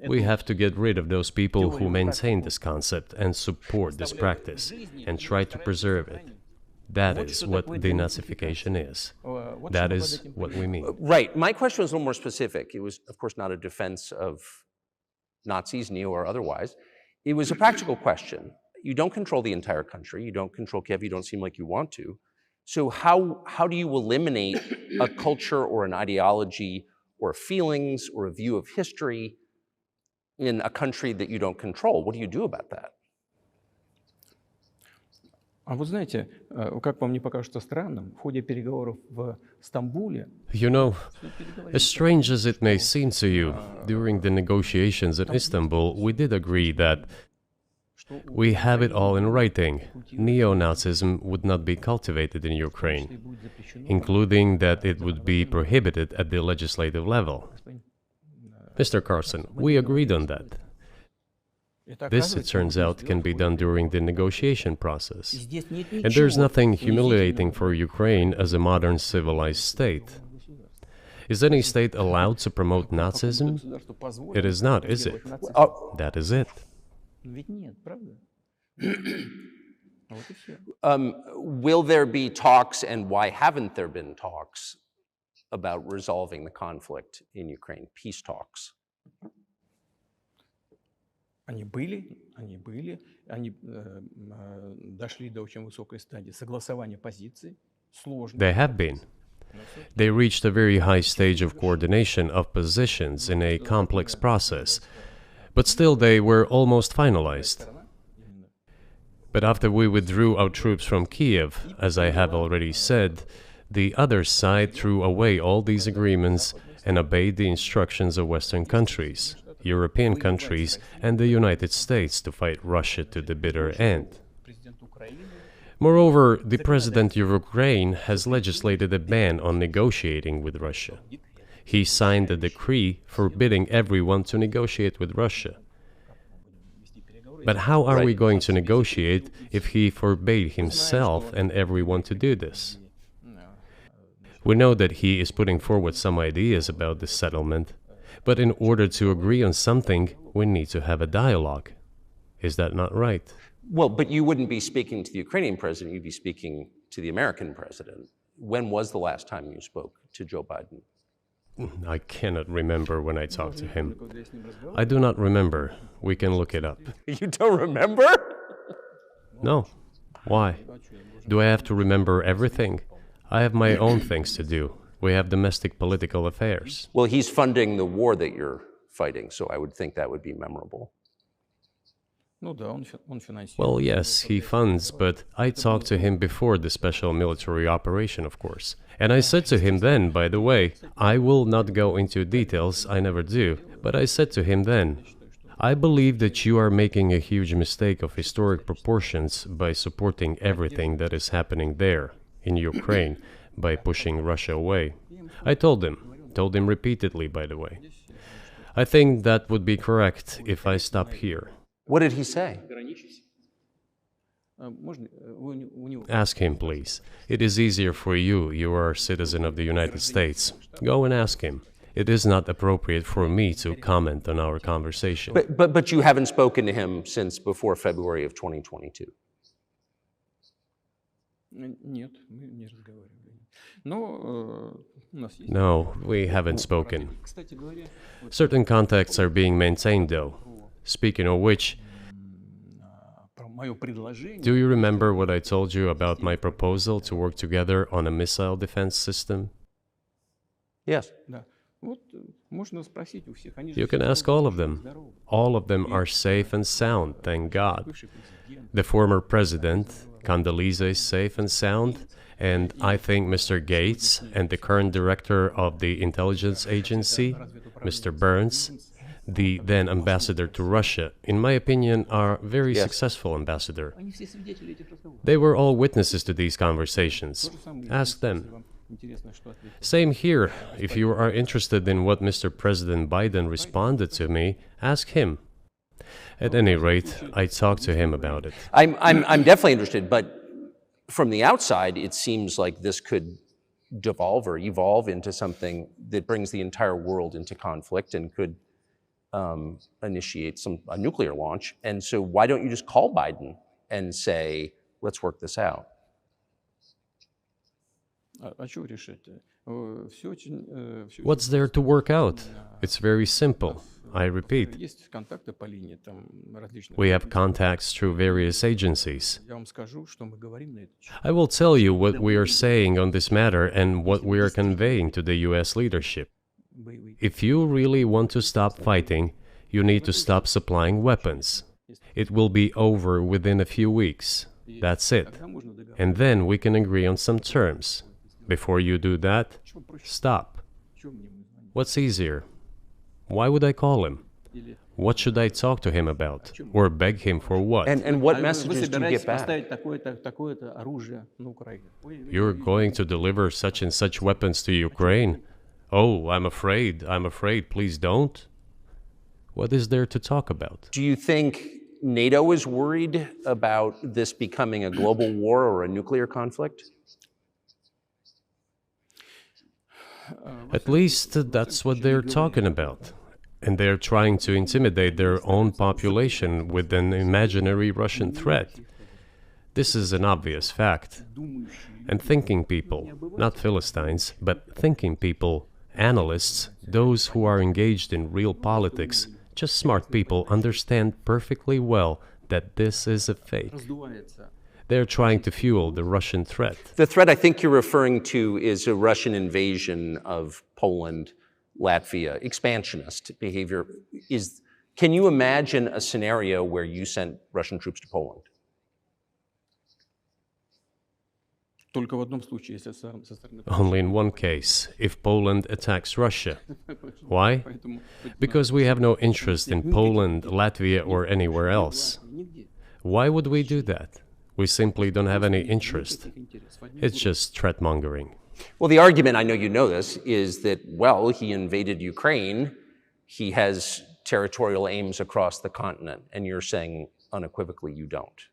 We have to get rid of those people who maintain this concept and support this practice and try to preserve it. That is what denazification is. That is what we mean. Right. My question was a little more specific. It was, of course, not a defense of Nazis, neo or otherwise. It was a practical question. You don't control the entire country. You don't control Kiev. You don't seem like you want to. So how do you eliminate a culture or an ideology or feelings or a view of history in a country that you don't control? What do you do about that? А вы знаете, как вам не покажется странным, в ходе переговоров в Стамбуле... You know, as strange as it may seem to you, during the negotiations in Istanbul, we did agree that we have it all in writing. Neo-Nazism would not be cultivated in Ukraine, including that it would be prohibited at the legislative level. Mr. Carlson, we agreed on that. This, it turns out, can be done during the negotiation process. And there's nothing humiliating for Ukraine as a modern civilized state. Is any state allowed to promote Nazism? It is not, is it? That is it. Will there be talks, and why haven't there been talks about resolving the conflict in Ukraine, peace talks? Они были, они дошли до очень высокой стадии согласования позиций, сложно. They have been. They reached a very high stage of coordination of positions in a complex process, but still they were almost finalized. But after we withdrew our troops from Kiev, as I have already said, the other side threw away all these agreements and obeyed the instructions of Western countries, European countries, and the United States to fight Russia to the bitter end. Moreover, the president of Ukraine has legislated a ban on negotiating with Russia. He signed a decree forbidding everyone to negotiate with Russia. But how are we going to negotiate if he forbade himself and everyone to do this? We know that he is putting forward some ideas about this settlement, but in order to agree on something, we need to have a dialogue. Is that not right? Well, but you wouldn't be speaking to the Ukrainian president, you'd be speaking to the American president. When was the last time you spoke to Joe Biden? I cannot remember when I talked to him. I do not remember. We can look it up. You don't remember? No. Why? Do I have to remember everything? I have my own things to do. We have domestic political affairs. Well, he's funding the war that you're fighting, so I would think that would be memorable. Well, yes, he funds, but I talked to him before the special military operation, of course. And I said to him then, by the way, I will not go into details, I never do, but I said to him then, I believe that you are making a huge mistake of historic proportions by supporting everything that is happening there, in Ukraine, by pushing Russia away. I told him repeatedly, by the way. I think that would be correct if I stop here. What did he say? Ask him, please. It is easier for you. You are a citizen of the United States. Go and ask him. It is not appropriate for me to comment on our conversation. But you haven't spoken to him since before February of 2022? No, we haven't spoken. Certain contacts are being maintained, though. Speaking of which, do you remember what I told you about my proposal to work together on a missile defense system? Yes. You can ask all of them. All of them are safe and sound, thank God. The former president, Condoleezza, is safe and sound, and I think Mr. Gates and the current director of the intelligence agency, Mr. Burns, the then ambassador to Russia, in my opinion, are very Yes. successful ambassador. They were all witnesses to these conversations. Ask them. Same here. If you are interested in what Mr. President Biden responded to me, ask him. At any rate, I talked to him about it. I'm definitely interested, but from the outside, it seems like this could devolve or evolve into something that brings the entire world into conflict and could initiate a nuclear launch. And so why don't you just call Biden and say, let's work this out? What's there to work out? It's very simple. I repeat, we have contacts through various agencies. I will tell you what we are saying on this matter and what we are conveying to the US leadership. If you really want to stop fighting, you need to stop supplying weapons. It will be over within a few weeks. That's it. And then we can agree on some terms. Before you do that, stop. What's easier? Why would I call him? What should I talk to him about? Or beg him for what? And what messages do you get back? You're going to deliver such and such weapons to Ukraine? Oh, I'm afraid, please don't. What is there to talk about? Do you think NATO is worried about this becoming a global war or a nuclear conflict? At least that's what they're talking about. And they're trying to intimidate their own population with an imaginary Russian threat. This is an obvious fact. And thinking people, not Philistines, but thinking people, analysts, those who are engaged in real politics, just smart people, understand perfectly well that this is a fake. They're trying to fuel the Russian threat. The threat I think you're referring to is a Russian invasion of Poland, Latvia, expansionist behavior. Can you imagine a scenario where you sent Russian troops to Poland? Only in one case, if Poland attacks Russia. Why? Because we have no interest in Poland, Latvia, or anywhere else. Why would we do that? We simply don't have any interest. It's just threat-mongering. Well, the argument, I know you know this, is that, well, he invaded Ukraine, he has territorial aims across the continent, and you're saying unequivocally you don't.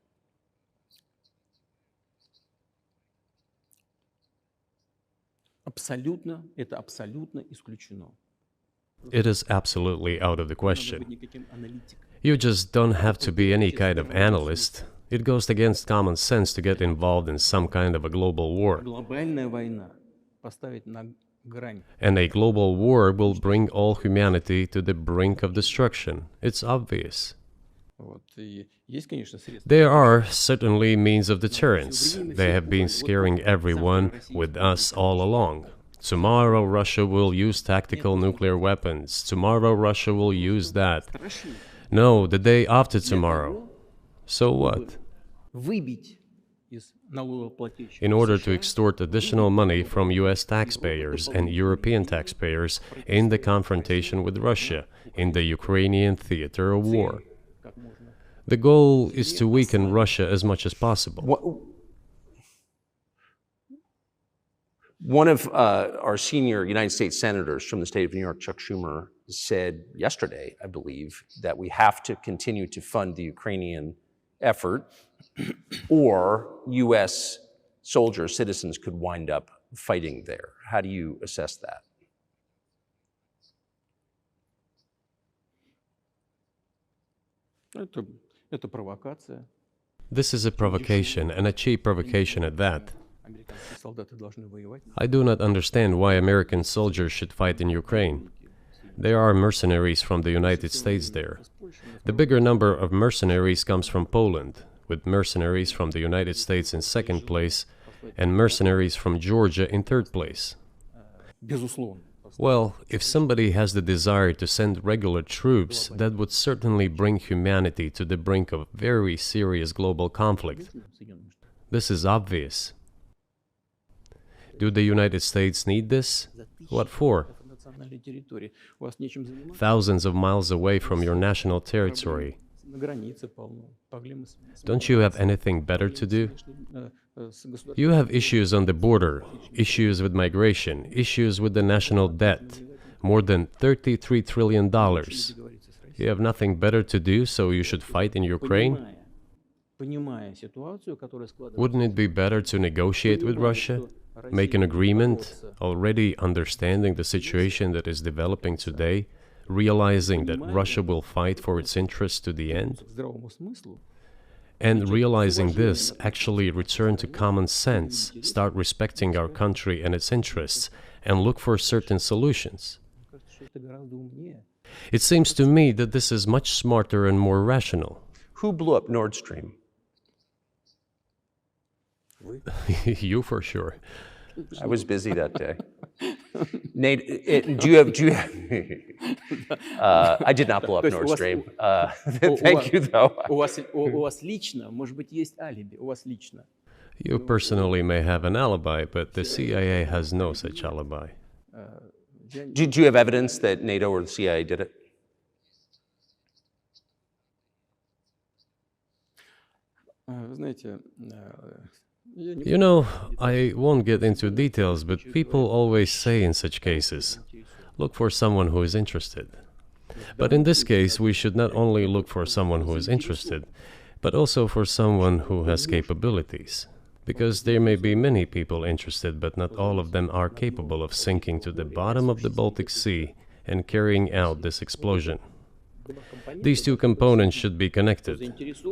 It is absolutely out of the question. You just don't have to be any kind of analyst. It goes against common sense to get involved in some kind of a global war. And a global war will bring all humanity to the brink of destruction. It's obvious. There are certainly means of deterrence. They have been scaring everyone with us all along. Tomorrow Russia will use tactical nuclear weapons. Tomorrow Russia will use that. No, the day after tomorrow. So what? In order to extort additional money from US taxpayers and European taxpayers in the confrontation with Russia in the Ukrainian theater of war. The goal is to weaken Russia as much as possible. One of our senior United States senators from the state of New York, Chuck Schumer, said yesterday, I believe, that we have to continue to fund the Ukrainian effort or US soldiers, citizens could wind up fighting there. How do you assess that? This is a provocation, and a cheap provocation at that. I do not understand why American soldiers should fight in Ukraine. There are mercenaries from the United States there. The bigger number of mercenaries comes from Poland, with mercenaries from the United States in second place and mercenaries from Georgia in third place. Well, if somebody has the desire to send regular troops, that would certainly bring humanity to the brink of very serious global conflict. This is obvious. Do the United States need this? What for? национальной территории. У вас нечем заниматься. thousands of miles away from your national territory. На границе полно. Проблемы Don't you have anything better to do? с государством. You have issues on the border, issues with migration, issues with the national debt, more than $33 trillion. You have nothing better to do, so you should fight in Ukraine? Понимая ситуацию, которая складывается. Wouldn't it be better to negotiate with Russia? Make an agreement, already understanding the situation that is developing today, realizing that Russia will fight for its interests to the end? К здравому смыслу. And realizing this, actually return to common sense, start respecting our country and its interests, and look for certain solutions. Кажется, что это гораздо умнее. It seems to me that this is much smarter and more rational. Who blew up Nord Stream? You for sure. I was busy that day. Nate, do you have I did not blow up Nord Stream. Thank you, though. У вас лично, может быть, есть алиби. У вас лично. You personally may have an alibi, but the CIA has no such alibi. Do you have evidence that NATO or the CIA did it? Вы знаете, я не You know, I won't get into details, but people always say in such cases, look for someone who is interested. But in this case, we should not only look for someone who is interested, but also for someone who has capabilities. Because there may be many people interested, but not all of them are capable of sinking to the bottom of the Baltic Sea and carrying out this explosion. These two components should be connected.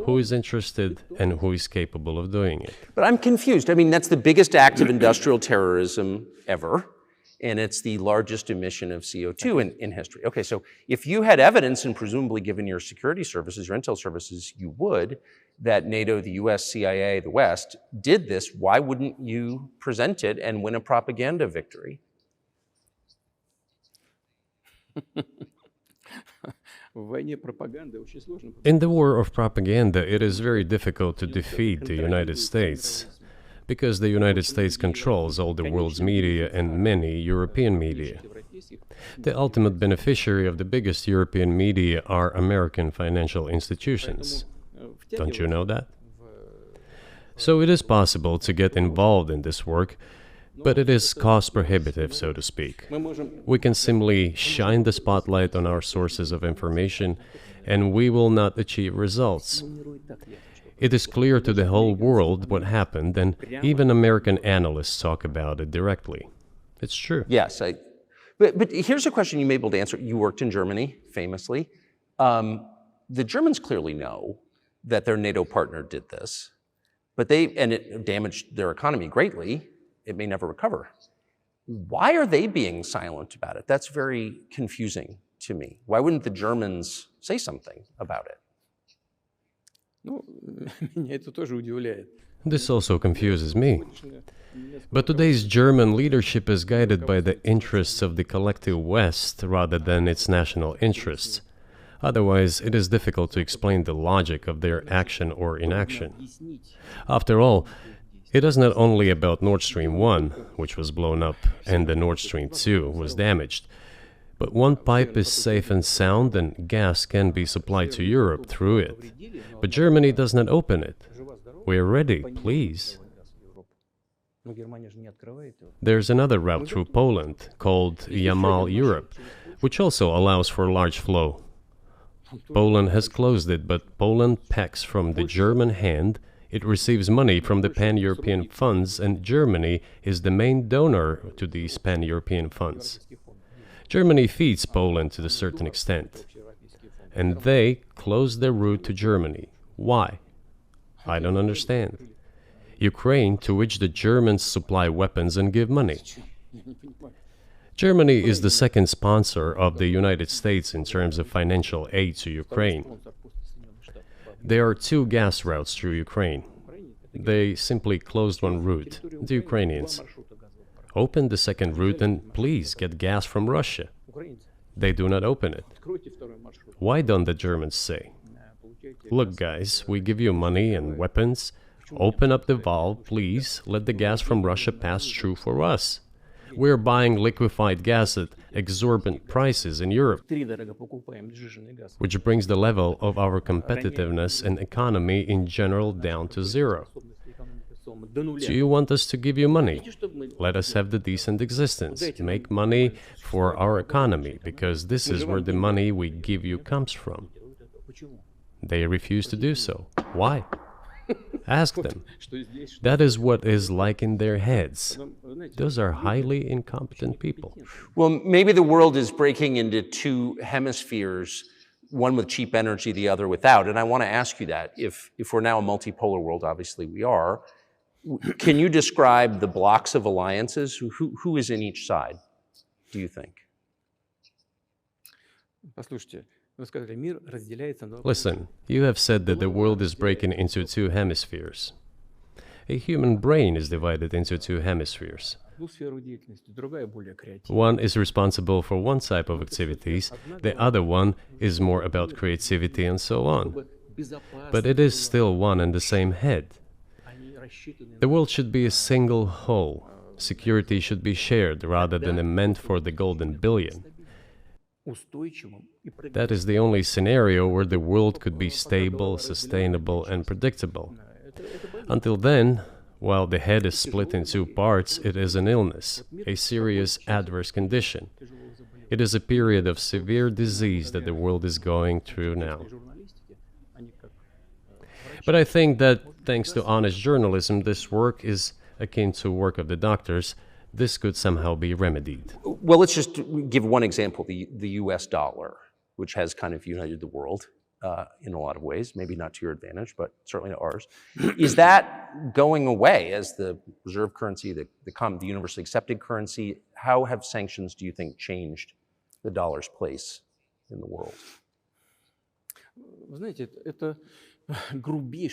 Who is interested and who is capable of doing it? But I'm confused. I mean, that's the biggest act of industrial terrorism ever, and it's the largest emission of CO2 in history. Okay, so if you had evidence, and presumably given your security services, your intel services, you would, that NATO, the US, CIA, the West, did this, why wouldn't you present it and win a propaganda victory? В войне пропаганды очень сложно. In the war of propaganda, it is very difficult to defeat the United States, because the United States controls all the world's media and many European media. The ultimate beneficiary of the biggest European media are American financial institutions. Don't you know that? So it is possible to get involved in this work, but it is cost prohibitive, so to speak. Мы можем We can simply shine the spotlight on our sources of information, and we will not achieve results. It is clear to the whole world what happened, and even American analysts talk about it directly. It's true. Yes, but here's a question you may be able to answer. You worked in Germany, famously. The Germans clearly know that their NATO partner did this, and it damaged their economy greatly. It may never recover. Why are they being silent about it? That's very confusing to me. Why wouldn't the Germans say something about it? Ну, меня это тоже удивляет. This also confuses me. But today's German leadership is guided by the interests of the collective West rather than its national interests. Otherwise, it is difficult to explain the logic of their action or inaction. After all, it is not only about Nord Stream 1, which was blown up, and the Nord Stream 2 was damaged, but one pipe is safe and sound and gas can be supplied to Europe through it. But Germany does not open it. We are ready, please. Но Германия же не открывает его. There's another route through Poland, called Yamal Europe, which also allows for large flow. Poland has closed it, but Poland packs from the German hand. It receives money from the pan-European funds, and Germany is the main donor to these pan-European funds. Germany feeds Poland to a certain extent, and they close their route to Germany. Why? I don't understand. Ukraine, to which the Germans supply weapons and give money. Germany is the second sponsor of the United States in terms of financial aid to Ukraine. There are two gas routes through Ukraine. They simply closed one route, the Ukrainians. Open the second route and please get gas from Russia. They do not open it. Why don't the Germans say, look guys, we give you money and weapons, open up the valve, please, let the gas from Russia pass through for us. We're buying liquefied gas at exorbitant prices in Europe, Втридорого покупаем сжиженный газ. which brings the level of our competitiveness and economy in general down to zero. До нуля. Do you want us to give you money? Let us have the decent existence. Make money for our economy, because this is where the money we give you comes from. Почему? They refuse to do so. Why? Ask them. Что здесь? That is what is like in their heads. Вы знаете, Those are highly incompetent people. Well, maybe the world is breaking into two hemispheres, one with cheap energy, the other without. And I want to ask you that. If we're now a multipolar world, obviously we are, can you describe the blocks of alliances? Who is in each side, do you think? послушайте, вы сказали, мир разделяется на... Listen, you have said that the world is breaking into two hemispheres. A human brain is divided into two hemispheres. одну сферу деятельности, другая более креативная. One is responsible for one type of activities, the other one is more about creativity and so on. But it is still one and the same head. Они рассчитаны The world should be a single whole. Security should be shared rather than meant for the golden billion. устойчивым и That is the only scenario where the world could be stable, sustainable, and predictable. Until then, while the head is split in two parts, it is an illness, a serious adverse condition. It is a period of severe disease that the world is going through now. журналистики, они как But I think that, thanks to honest journalism, this work is akin to work of the doctors. This could somehow be remedied. Well, let's just give one example, the US dollar, which has kind of united the world in a lot of ways, maybe not to your advantage, but certainly to ours. Is that going away as the reserve currency, the universally accepted currency? How have sanctions, do you think, changed the dollar's place in the world? Вы знаете, это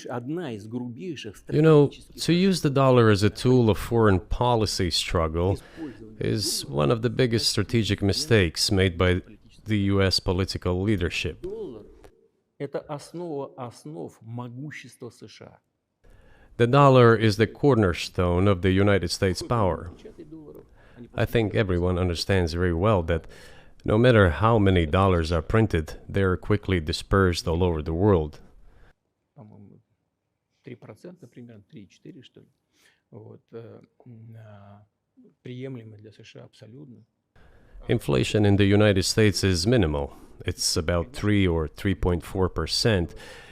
одна из грубейших You know, стратегических to use the dollar as a tool of foreign policy struggle is one of the biggest strategic mistakes made by the US political leadership. доллар – это основа основ могущества США. The dollar is the cornerstone of the United States power. Печатать долларов, они I think everyone understands very well that no matter how many dollars are printed, they are quickly dispersed all over the world. по-моему, 3%, примерно 3-4, что ли. Вот, приемлемо для США абсолютно. Inflation in the United States is minimal. It's about 3 or 3.4%,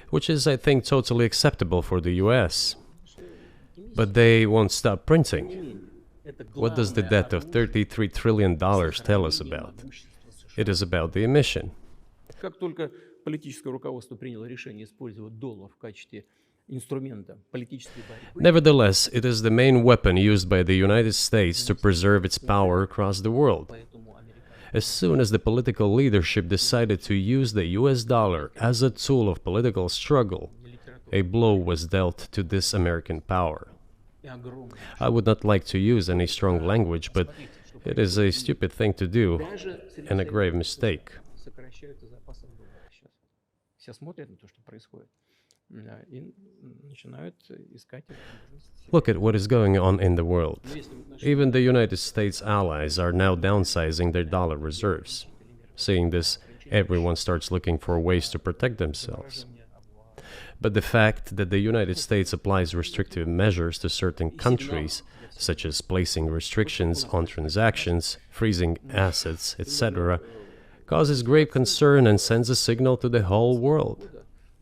which is, I think, totally acceptable for the US. But they won't stop printing. Это What does the debt of $33 trillion tell us about? It is about the emission. Как только политическое руководство приняло решение использовать доллар в качестве инструмента политической борьбы, Nevertheless, it is the main weapon used by the United States to preserve its power across the world. поэтому американцы As soon as the political leadership decided to use the US dollar as a tool of political struggle, a blow was dealt to this American power. и огромные. I would not like to use any strong language, but it is a stupid thing to do Даже среди and a grave mistake. сокращаются запасы доллара сейчас. Все смотрят на то, что происходит, и начинают искать возможности. Look at what is going on in the world. Но если в отношении Even the United States allies are now downsizing their dollar reserves. Seeing this, everyone starts looking for ways to protect themselves. But the fact that the United States applies restrictive measures to certain countries, such as placing restrictions on transactions, freezing assets, etc., causes grave concern and sends a signal to the whole world.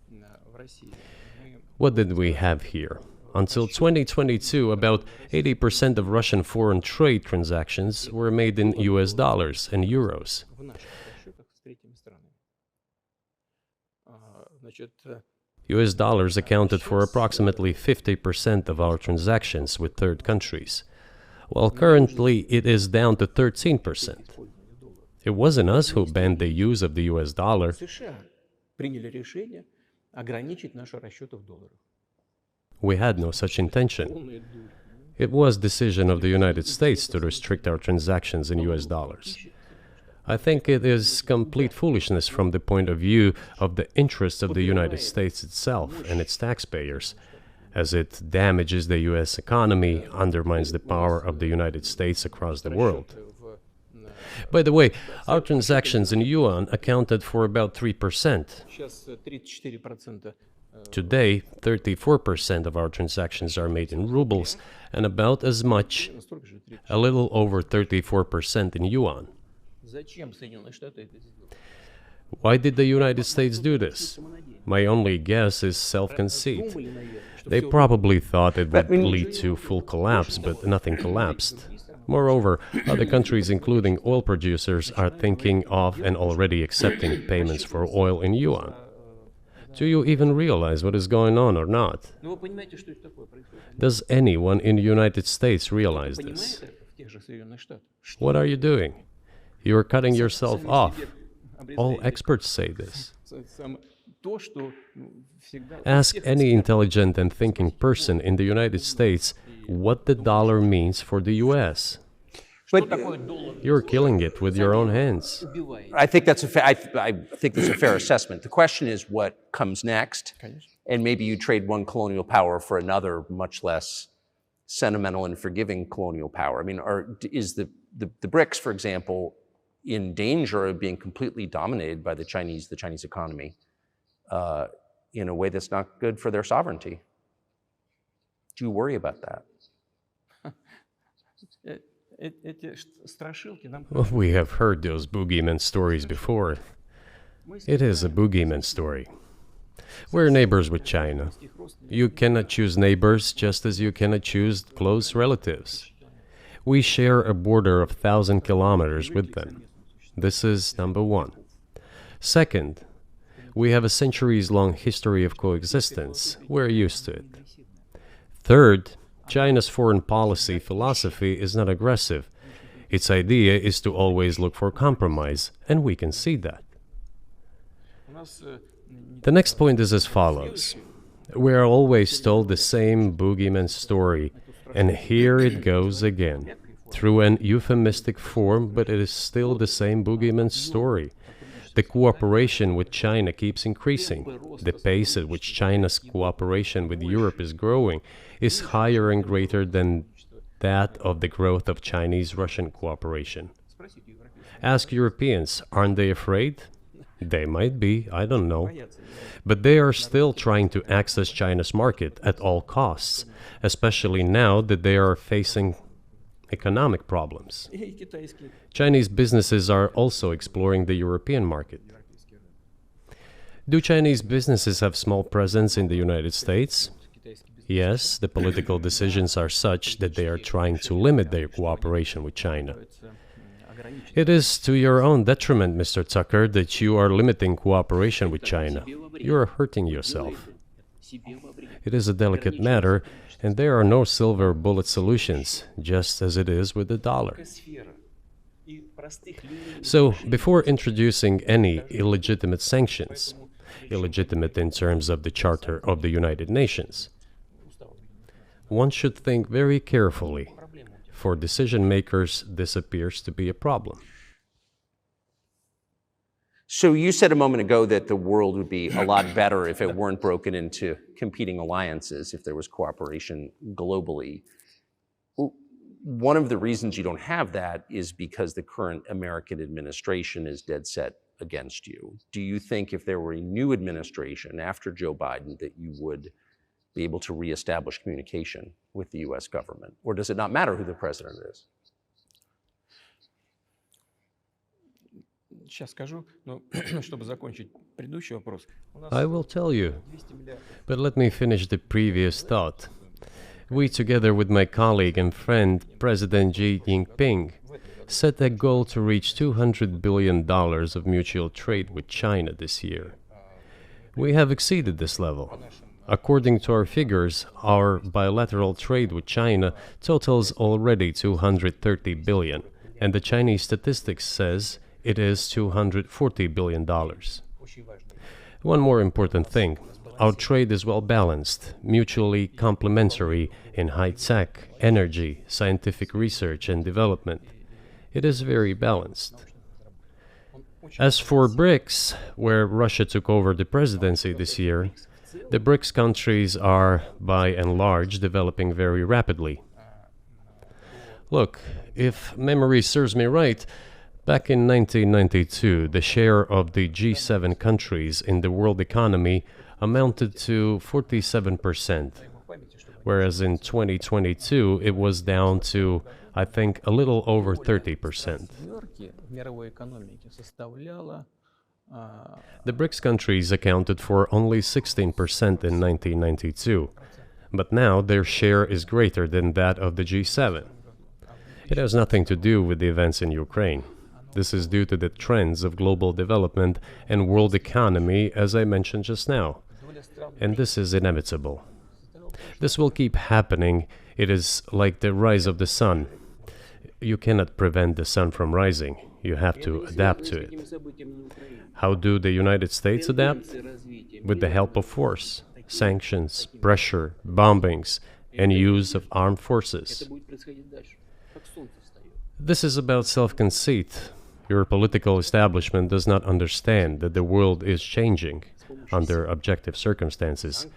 в России мы What did we have here? Until 2022, about 80% of Russian foreign trade transactions were made in US dollars and euros. в наших расчетах с третьими странами. Значит, US dollars accounted for approximately 50% of our transactions with third countries, while currently it is down to 13%. It wasn't us who banned the use of the US dollar. США приняли решение ограничить наши расчеты в долларах. We had no such intention. Полная дурь. It was decision of the United States to restrict our transactions in US dollars. I think it is complete foolishness from the point of view of the interests of the United States itself and its taxpayers, as it damages the US economy, undermines the power of the United States across the world. By the way, our transactions in yuan accounted for about 3%. Today, 34% of our transactions are made in rubles, and about as much, a little over 34% in yuan. Why did the United States do this? My only guess is self-conceit. They probably thought it would lead to full collapse, but nothing collapsed. Moreover, other countries, including oil producers, are thinking of and already accepting payments for oil in yuan. Do you even realize what is going on or not? Does anyone in the United States realize this? What are you doing? You are cutting yourself off. All experts say this. Ask any intelligent and thinking person in the United States what the dollar means for the US. But You're killing it with your own hands. I think that's I think that's a fair assessment. The question is what comes next, and maybe you trade one colonial power for another, much less sentimental and forgiving colonial power. I mean, is the BRICS, for example, in danger of being completely dominated by the Chinese economy in a way that's not good for their sovereignty? Do you worry about that? Well, we have heard those boogeyman stories before. It is a boogeyman story. We're neighbors with China. You cannot choose neighbors just as you cannot choose close relatives. We share a border of 1,000 kilometers with them. This is number one. Second, we have a centuries-long history of coexistence. We're used to it. Third, China's foreign policy philosophy is not aggressive. Its idea is to always look for compromise, and we can see that. The next point is as follows. We are always told the same boogeyman story, and here it goes again. Through an euphemistic form, but it is still the same boogeyman story. The cooperation with China keeps increasing. The pace at which China's cooperation with Europe is growing is higher and greater than that of the growth of Chinese-Russian cooperation. Ask Europeans, aren't they afraid? They might be, I don't know. But they are still trying to access China's market at all costs, especially now that they are facing economic problems. Chinese businesses are also exploring the European market. Do Chinese businesses have small presence in the United States? Yes, the political decisions are such that they are trying to limit their cooperation with China. It is to your own detriment, Mr. Tucker, that you are limiting cooperation with China. You are hurting yourself. It is a delicate matter, and there are no silver bullet solutions, just as it is with the dollar. So, before introducing any illegitimate sanctions, illegitimate in terms of the Charter of the United Nations, one should think very carefully. For decision makers, this appears to be a problem. So you said a moment ago that the world would be a lot better if it weren't broken into competing alliances, if there was cooperation globally. One of the reasons you don't have that is because the current American administration is dead set against you. Do you think if there were a new administration after Joe Biden that you would be able to reestablish communication with the US government? Or does it not matter who the president is? I will tell you, but let me finish the previous thought. We, together with my colleague and friend, President Xi Jinping, set a goal to reach $200 billion of mutual trade with China this year. We have exceeded this level. According to our figures, our bilateral trade with China totals already $230 billion, and the Chinese statistics says it is $240 billion. One more important thing. Our trade is well balanced, mutually complementary in high-tech, energy, scientific research and development. It is very balanced. As for BRICS, where Russia took over the presidency this year, The BRICS countries are, by and large, developing very rapidly. Look, if memory serves me right, back in 1992, the share of the G7 countries in the world economy amounted to 47%, whereas in 2022 it was down to, I think, a little over 30%. The BRICS countries accounted for only 16% in 1992, but now their share is greater than that of the G7. It has nothing to do with the events in Ukraine. This is due to the trends of global development and world economy, as I mentioned just now. And this is inevitable. This will keep happening. It is like the rise of the sun. You cannot prevent the sun from rising. You have to adapt to it. How do the United States adapt? With the help of force, sanctions, pressure, bombings, and use of armed forces. This is about self-conceit. Your political establishment does not understand that the world is changing under objective circumstances.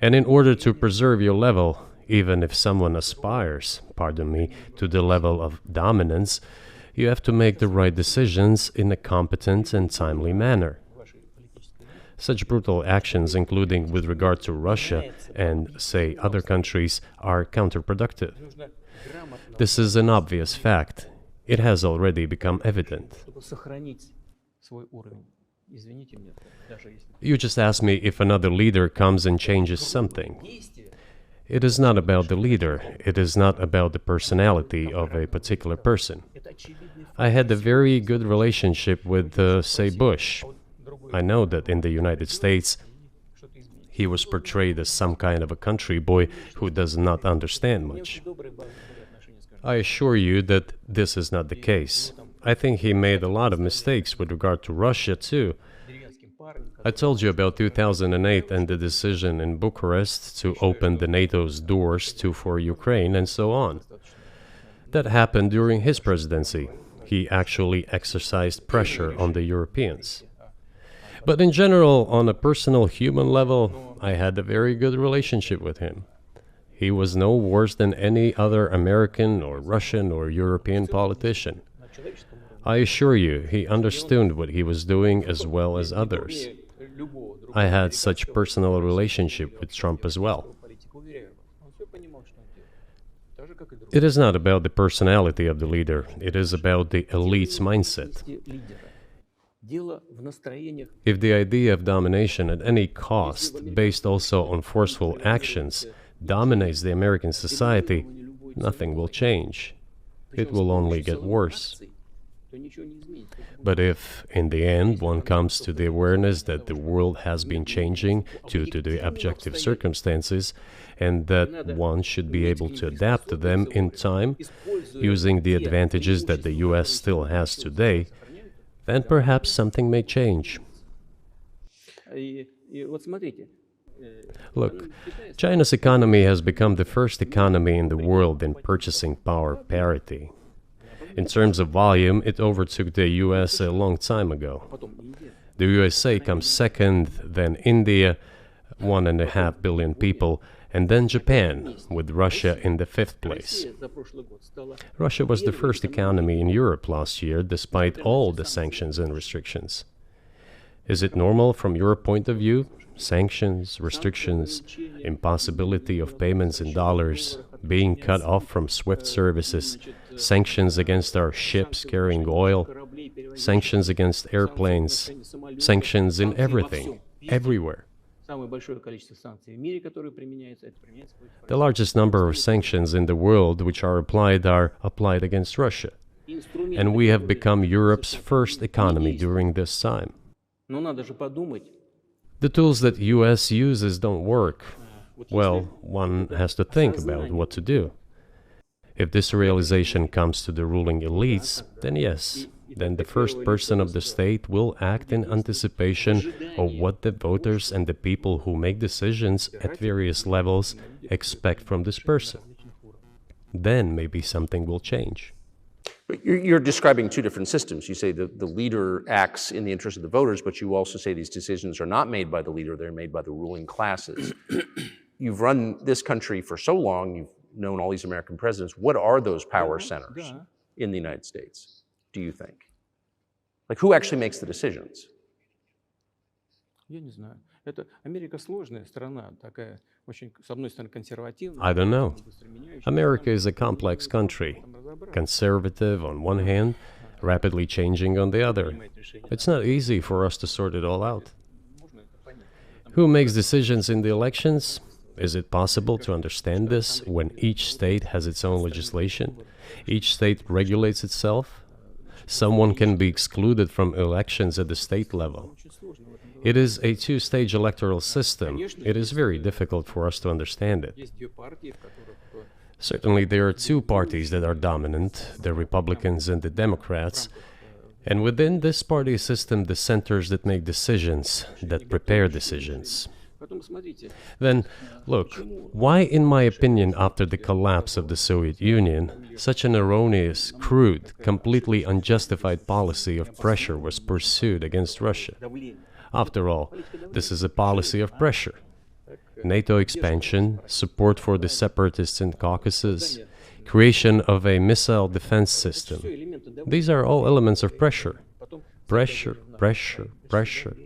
And in order to preserve your level, even if someone aspires, to the level of dominance, you have to make the right decisions in a competent and timely manner. Such brutal actions, including with regard to Russia and, say, other countries, are counterproductive. This is an obvious fact. It has already become evident. You just asked me if another leader comes and changes something. It is not about the leader. It is not about the personality of a particular person. I had a very good relationship with, say, Bush. I know that in the United States, he was portrayed as some kind of a country boy who does not understand much. I assure you that this is not the case. I think he made a lot of mistakes with regard to Russia, too. I told you about 2008 and the decision in Bucharest to open the NATO's doors for Ukraine and so on. That happened during his presidency. He actually exercised pressure on the Europeans. But in general, on a personal human level, I had a very good relationship with him. He was no worse than any other American or Russian or European politician. I assure you, he understood what he was doing as well as others. I had such personal relationship with Trump as well. It is not about the personality of the leader, it is about the elite's mindset. If the idea of domination at any cost, based also on forceful actions, dominates the American society, nothing will change. It will only get worse. But if, in the end, one comes to the awareness that the world has been changing due to the objective circumstances, and that one should be able to adapt to them in time, using the advantages that the US still has today, then perhaps something may change. Look, China's economy has become the first economy in the world in purchasing power parity. In terms of volume, it overtook the US a long time ago. The USA comes second, then India, 1.5 billion people, and then Japan, with Russia in the fifth place. Russia was the first economy in Europe last year, despite all the sanctions and restrictions. Is it normal from your point of view? Sanctions, restrictions, impossibility of payments in dollars, being cut off from SWIFT services, sanctions against our ships carrying oil, sanctions against airplanes, sanctions in everything, everywhere. The largest number of sanctions in the world which are applied against Russia. And we have become Europe's first economy during this time. The tools that US uses don't work. Well, one has to think about what to do. If this realization comes to the ruling elites, then yes, then the first person of the state will act in anticipation of what the voters and the people who make decisions at various levels expect from this person. Then maybe something will change. But you're describing two different systems. You say the leader acts in the interest of the voters, but you also say these decisions are not made by the leader, they're made by the ruling classes. You've run this country for so long, you've known all these American presidents. What are those power centers in the United States, do you think? Like, who actually makes the decisions? Я не знаю. Это Америка сложная страна, такая очень, с одной стороны, консервативная. I don't know. America is a complex country, conservative on one hand, rapidly changing on the other. It's not easy for us to sort it all out. Who makes decisions in the elections? Is it possible to understand this when each state has its own legislation? Each state regulates itself? Someone can be excluded from elections at the state level. It is a two-stage electoral system. It is very difficult for us to understand it. Certainly, there are two parties that are dominant, the Republicans and the Democrats. And within this party system, the centers that make decisions, that prepare decisions. Then, look, why, in my opinion, after the collapse of the Soviet Union, such an erroneous, crude, completely unjustified policy of pressure was pursued against Russia? After all, this is a policy of pressure. NATO expansion, support for the separatists in Caucasus, creation of a missile defense system. These are all elements of pressure. Pressure, pressure, pressure.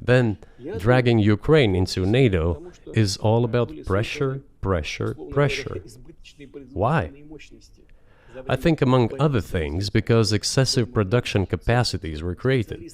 Then, dragging Ukraine into NATO is all about pressure, pressure, pressure. Why? I think, among other things, because excessive production capacities were created.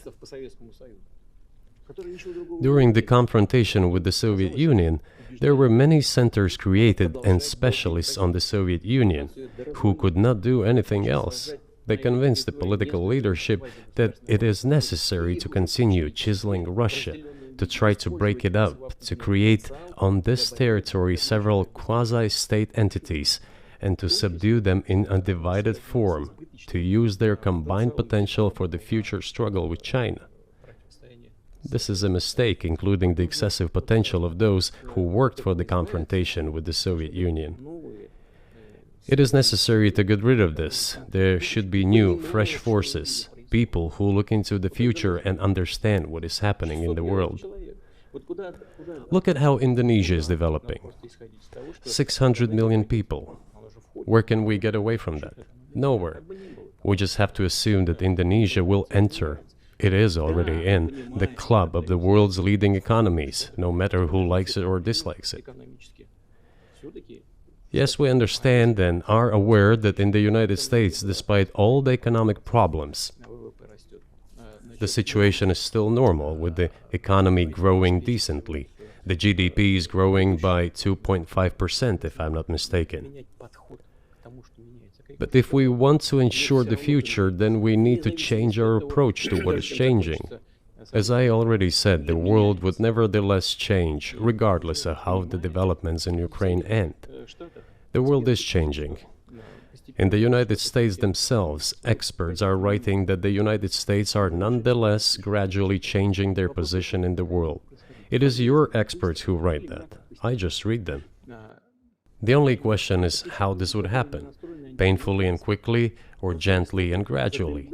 During the confrontation with the Soviet Union, there were many centers created and specialists on the Soviet Union who could not do anything else. They convinced the political leadership that it is necessary to continue chiseling Russia, to try to break it up, to create on this territory several quasi-state entities, and to subdue them in a divided form, to use their combined potential for the future struggle with China. This is a mistake, including the excessive potential of those who worked for the confrontation with the Soviet Union. It is necessary to get rid of this. There should be new, fresh forces, people who look into the future and understand what is happening in the world. Look at how Indonesia is developing. 600 million people. Where can we get away from that? Nowhere. We just have to assume that Indonesia will enter. It is already in the club of the world's leading economies, no matter who likes it or dislikes it. Yes, we understand and are aware that in the United States, despite all the economic problems, the situation is still normal, with the economy growing decently. The GDP is growing by 2.5%, if I'm not mistaken. But if we want to ensure the future, then we need to change our approach to what is changing. As I already said, the world would nevertheless change, regardless of how the developments in Ukraine end. The world is changing. In the United States themselves, experts are writing that the United States are nonetheless gradually changing their position in the world. It is your experts who write that. I just read them. The only question is how this would happen, painfully and quickly, or gently and gradually.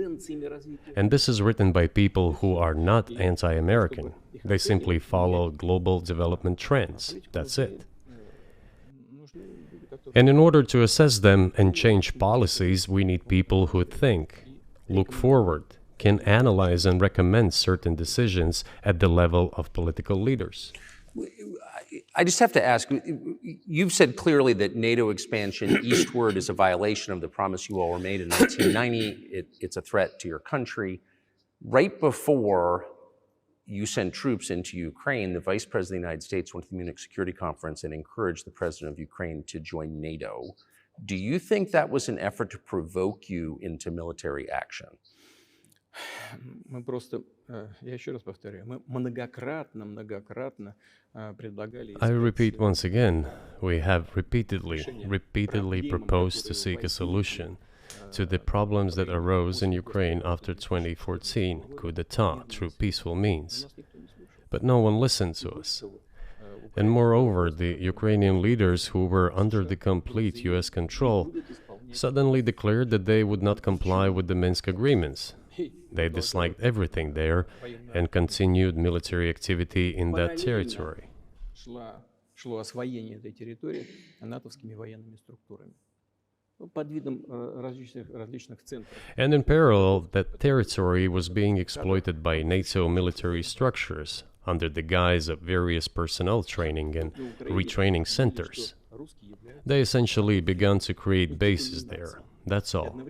And this is written by people who are not anti-American. They simply follow global development trends. That's it. And in order to assess them and change policies, we need people who think, look forward, can analyze and recommend certain decisions at the level of political leaders. I just have to ask, you've said clearly that NATO expansion eastward is a violation of the promise you all were made in 1990. It's a threat to your country. Right before you sent troops into Ukraine, the Vice President of the United States went to the Munich Security Conference and encouraged the President of Ukraine to join NATO. Do you think that was an effort to provoke you into military action? Мы просто, я еще раз повторяю, мы многократно предлагали... I repeat once again, we have repeatedly proposed to seek a solution to the problems that arose in Ukraine after 2014 coup d'etat through peaceful means. But no one listened to us. And moreover, the Ukrainian leaders who were under the complete US control suddenly declared that they would not comply with the Minsk agreements. They disliked everything there and continued military activity in that territory. Шло освоение этой территории натовскими военными структурами. Под видом различных центров. And in parallel, that territory was being exploited by NATO military structures under the guise of various personnel training and retraining centers. They essentially began to create bases there. That's all.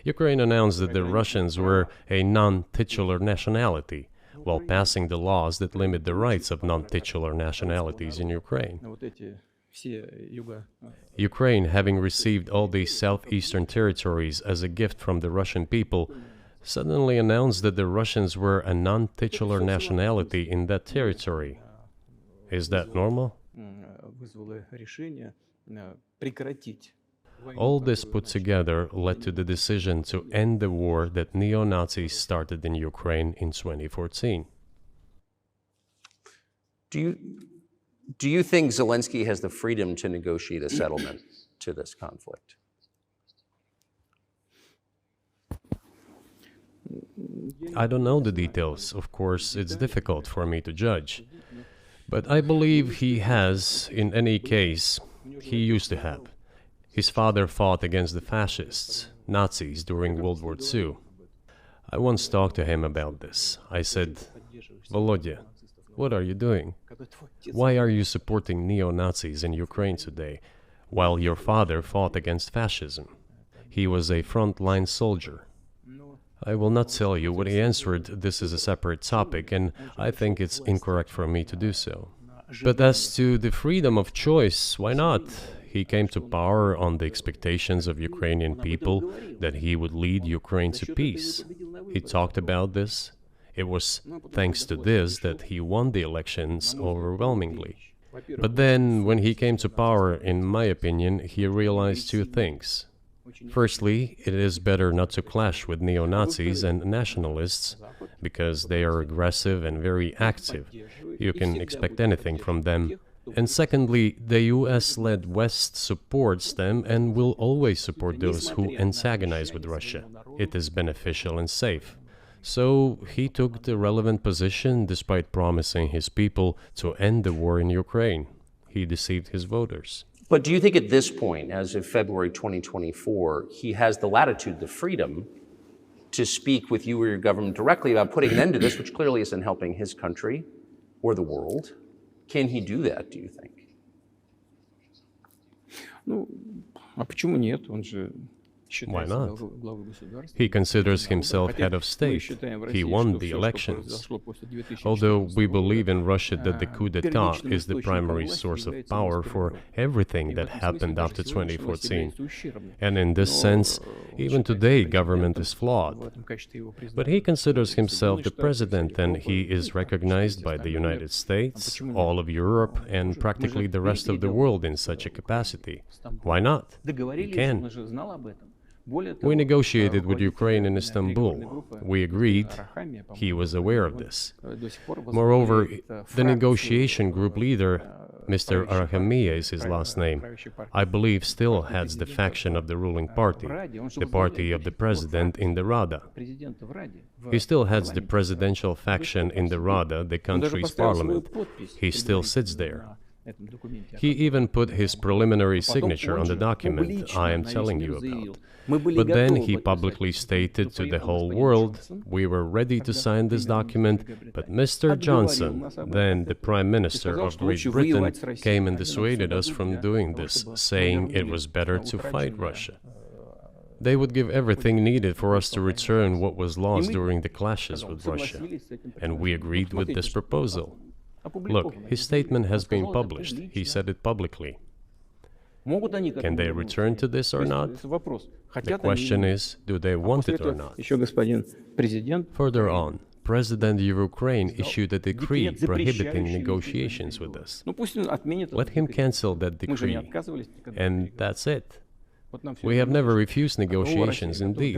Ukraine announced that the Russians were a non-titular nationality, while passing the laws that limit the rights of non-titular nationalities in Ukraine. Ukraine, having received all these southeastern territories as a gift from the Russian people, suddenly announced that the Russians were a non-titular nationality in that territory. Is that normal? All this put together led to the decision to end the war that neo-Nazis started in Ukraine in 2014. Do you think Zelensky has the freedom to negotiate a settlement to this conflict? I don't know the details. Of course, it's difficult for me to judge. But I believe he has, in any case, he used to have. His father fought against the fascists, Nazis, during World War II. I once talked to him about this. I said, Volodya, what are you doing? Why are you supporting neo-Nazis in Ukraine today, while your father fought against fascism? He was a frontline soldier. I will not tell you what he answered. This is a separate topic, and I think it's incorrect for me to do so. But as to the freedom of choice, why not? He came to power on the expectations of Ukrainian people that he would lead Ukraine to peace. He talked about this. It was thanks to this that he won the elections overwhelmingly. But then, when he came to power, in my opinion, he realized two things. Firstly, it is better not to clash with neo-Nazis and nationalists, because they are aggressive and very active. You can expect anything from them. And secondly, the US-led West supports them and will always support those who antagonize with Russia. It is beneficial and safe. So he took the relevant position despite promising his people to end the war in Ukraine. He deceived his voters. But do you think at this point, as of February 2024, he has the latitude, the freedom to speak with you or your government directly about putting an end to this, which clearly isn't helping his country or the world? Can he do that, do you think? Why not? He considers himself head of state. He won the elections. Although we believe in Russia that the coup d'etat is the primary source of power for everything that happened after 2014. And in this sense, even today, government is flawed. But he considers himself the president, and he is recognized by the United States, all of Europe, and practically the rest of the world in such a capacity. Why not? He can. We negotiated with Ukraine in Istanbul. We agreed. He was aware of this. Moreover, the negotiation group leader, Mr. Arahamiya is his last name, I believe still heads the faction of the ruling party, the party of the president in the Rada. He still heads the presidential faction in the Rada, the country's parliament. He still sits there. He even put his preliminary signature on the document I am telling you about. But then he publicly stated to the whole world, we were ready to sign this document, but Mr. Johnson, then the Prime Minister of Great Britain, came and dissuaded us from doing this, saying it was better to fight Russia. They would give everything needed for us to return what was lost during the clashes with Russia. And we agreed with this proposal. Look, his statement has been published. He said it publicly. Can they return to this or not? The question is, do they want it or not? Further on, President of Ukraine issued a decree prohibiting negotiations with us. Let him cancel that decree, and that's it. We have never refused negotiations, indeed.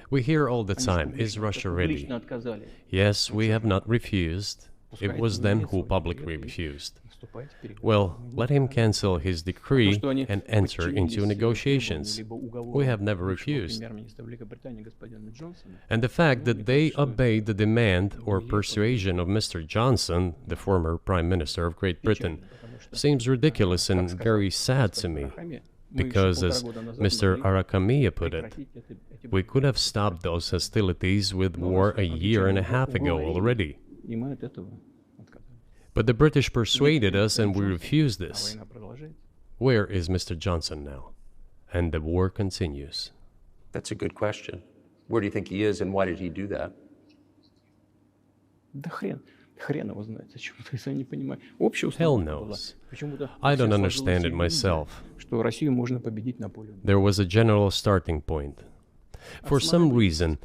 We hear all the time, is Russia ready? Yes, we have not refused. It was them who publicly refused. Well, let him cancel his decree and enter into negotiations. We have never refused. And the fact that they obeyed the demand or persuasion of Mr. Johnson, the former Prime Minister of Great Britain, seems ridiculous and very sad to me. Because, as Mr. Arakamiya put it, we could have stopped those hostilities with war a year and a half ago already. But the British persuaded us and we refused this. Where is Mr. Johnson now? And the war continues. That's a good question. Where do you think he is and why did he do that? Hell knows. I don't understand it myself. There was a general starting point. For some reason,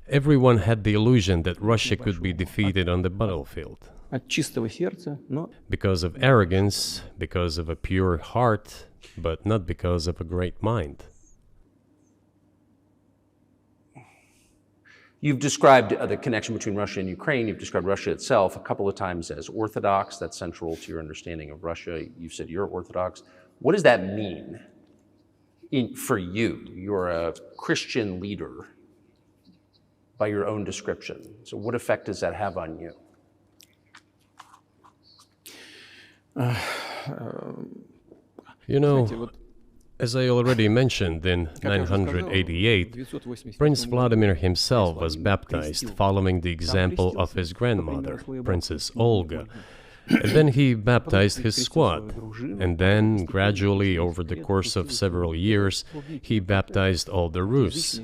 everyone had the illusion that Russia could be defeated on the battlefield. Because of arrogance, because of a pure heart, but not because of a great mind. You've described the connection between Russia and Ukraine. You've described Russia itself a couple of times as Orthodox. That's central to your understanding of Russia. You've said you're Orthodox. What does that mean for you? You're a Christian leader by your own description. So what effect does that have on you? You know, as I already mentioned, in 988, Prince Vladimir himself was baptized following the example of his grandmother, Princess Olga. And then he baptized his squad. And then, gradually, over the course of several years, he baptized all the Rus.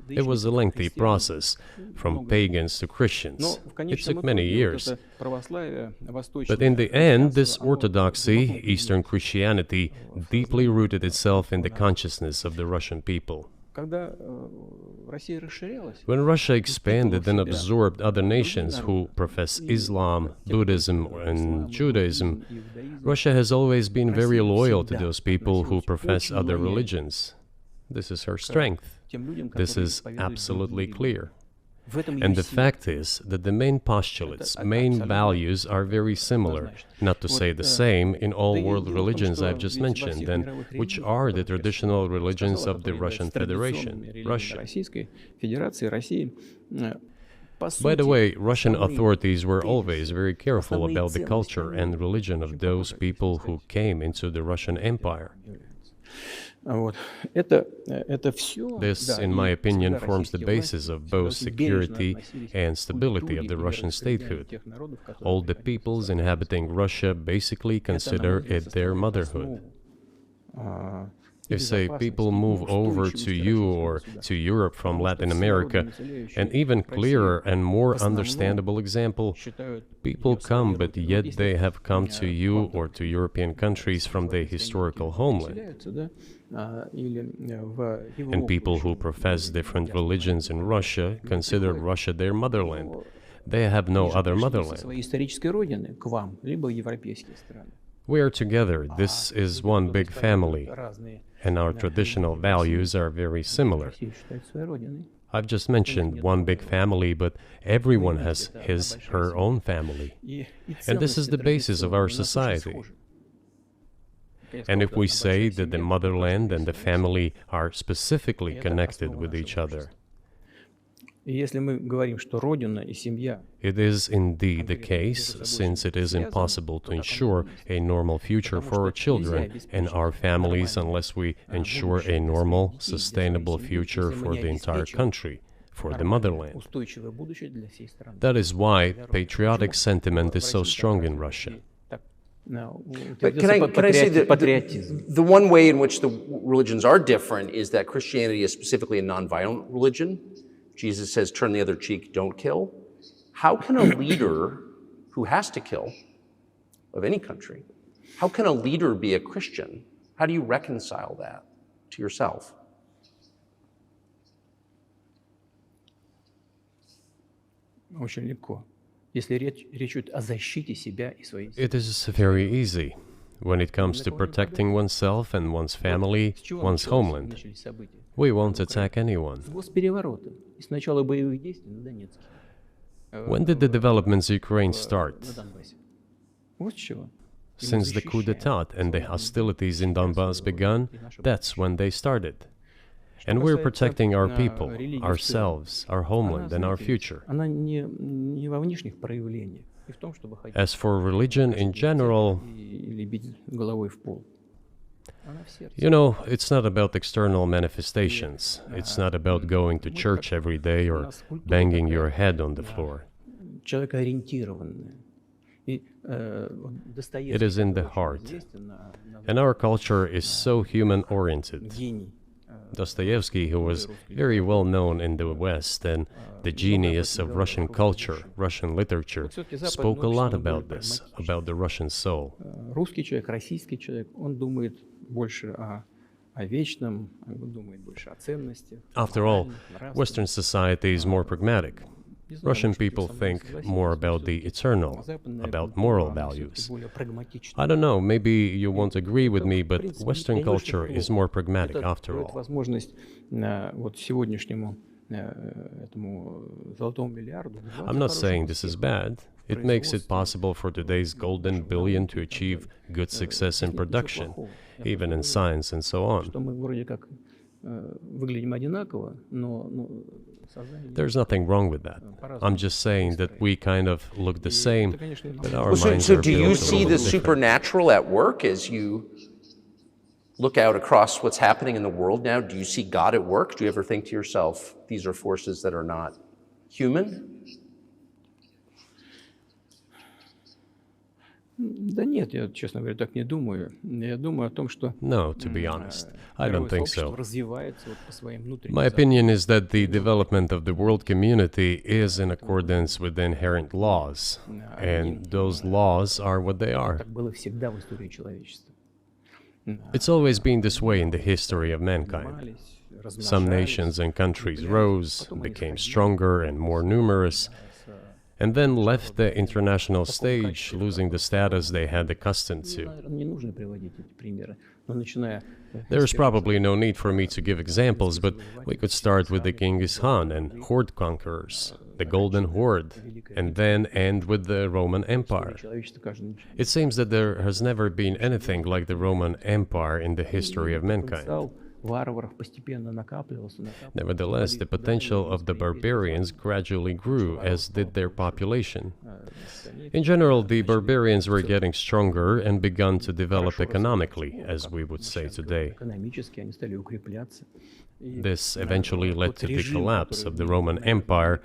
It was a lengthy process, from pagans to Christians. It took many years. But in the end, this orthodoxy, Eastern Christianity, deeply rooted itself in the consciousness of the Russian people. When Russia expanded and absorbed other nations who profess Islam, Buddhism, and Judaism, Russia has always been very loyal to those people who profess other religions. This is her strength. This is absolutely clear. And the fact is that the main postulates, main values are very similar, not to say the same, in all world religions I've just mentioned, and which are the traditional religions of the Russian Federation, Russia. By the way, Russian authorities were always very careful about the culture and religion of those people who came into the Russian Empire. This, in my opinion, forms the basis of both security and stability of the Russian statehood. All the peoples inhabiting Russia basically consider it their motherhood. If, say, people move over to you or to Europe from Latin America, an even clearer and more understandable example, people come, but yet they have come to you or to European countries from their historical homeland. And people who profess different religions in Russia consider Russia their motherland. They have no other motherland. We are together. This is one big family. And our traditional values are very similar. I've just mentioned one big family, but everyone has her own family. And this is the basis of our society. And if we say that the motherland and the family are specifically connected with each other, it is indeed the case, since it is impossible to ensure a normal future for our children and our families unless we ensure a normal, sustainable future for the entire country, for the motherland. That is why patriotic sentiment is so strong in Russia. But can I say that the one way in which the religions are different is that Christianity is specifically a nonviolent religion. Jesus says, turn the other cheek, don't kill. How can a leader who has to kill, of any country, how can a leader be a Christian? How do you reconcile that to yourself? It is very easy when it comes to protecting oneself and one's family, one's homeland. We won't attack anyone. When did the developments in Ukraine start? Since the coup d'etat and the hostilities in Donbass began, that's when they started. And we're protecting our people, ourselves, our homeland, and our future. As for religion in general, you know, it's not about external manifestations. It's not about going to church every day or banging your head on the floor. It is in the heart. And our culture is so human-oriented. Dostoevsky, who was very well known in the West and the genius of Russian culture, Russian literature, spoke a lot about this, about the Russian soul. Русский человек, российский человек, он думает больше о вечном, он думает больше о ценностях. After all, Western society is more pragmatic. Russian people think more about the eternal, about moral values. I don't know, maybe you won't agree with me, but Western culture is more pragmatic after all. I'm not saying this is bad. It makes it possible for today's golden billion to achieve good success in production, even in science and so on. There's nothing wrong with that. I'm just saying that we kind of look the same, but our minds so are do you built a see little the different. supernatural at work as you look out across what's happening in the world now? Do you see God at work? Do you ever think to yourself, these are forces that are not human? Да нет, я, честно говоря, так не думаю. Я думаю о том, что No, to be honest, I don't think so. развивается вот по своим внутренним My opinion is that the development of the world community is in accordance with the inherent laws, and those laws are what they are. Так было всегда в истории человечества. It's always been this way in the history of mankind. Some nations and countries rose, became stronger and more numerous, and then left the international stage, losing the status they had accustomed to. Не нужно приводить эти примеры, но начиная There's probably no need for me to give examples, but we could start with the Genghis Khan and horde conquerors, the Golden Horde, and then end with the Roman Empire. человечество каждый It seems that there has never been anything like the Roman Empire in the history of mankind. потенциал варваров постепенно накапливался. Nevertheless, the potential of the barbarians gradually grew, as did their population. In general, the barbarians were getting stronger and begun to develop economically, as we would say today. Экономически они стали укрепляться. This eventually led to the collapse of the Roman Empire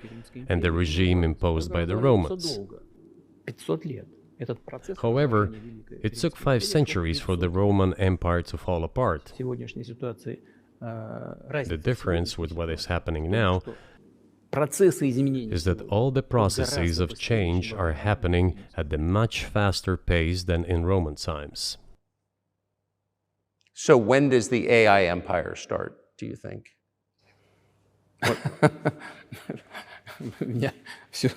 and the regime imposed by the Romans. 500 лет. Этот процесс. However, it took 5 centuries for the Roman Empire to fall apart. В сегодняшней ситуации The разница difference with what is happening now процессы изменений is that all the processes of change are happening at a much faster pace than in Roman times. So when does the AI empire start, do you think? у меня все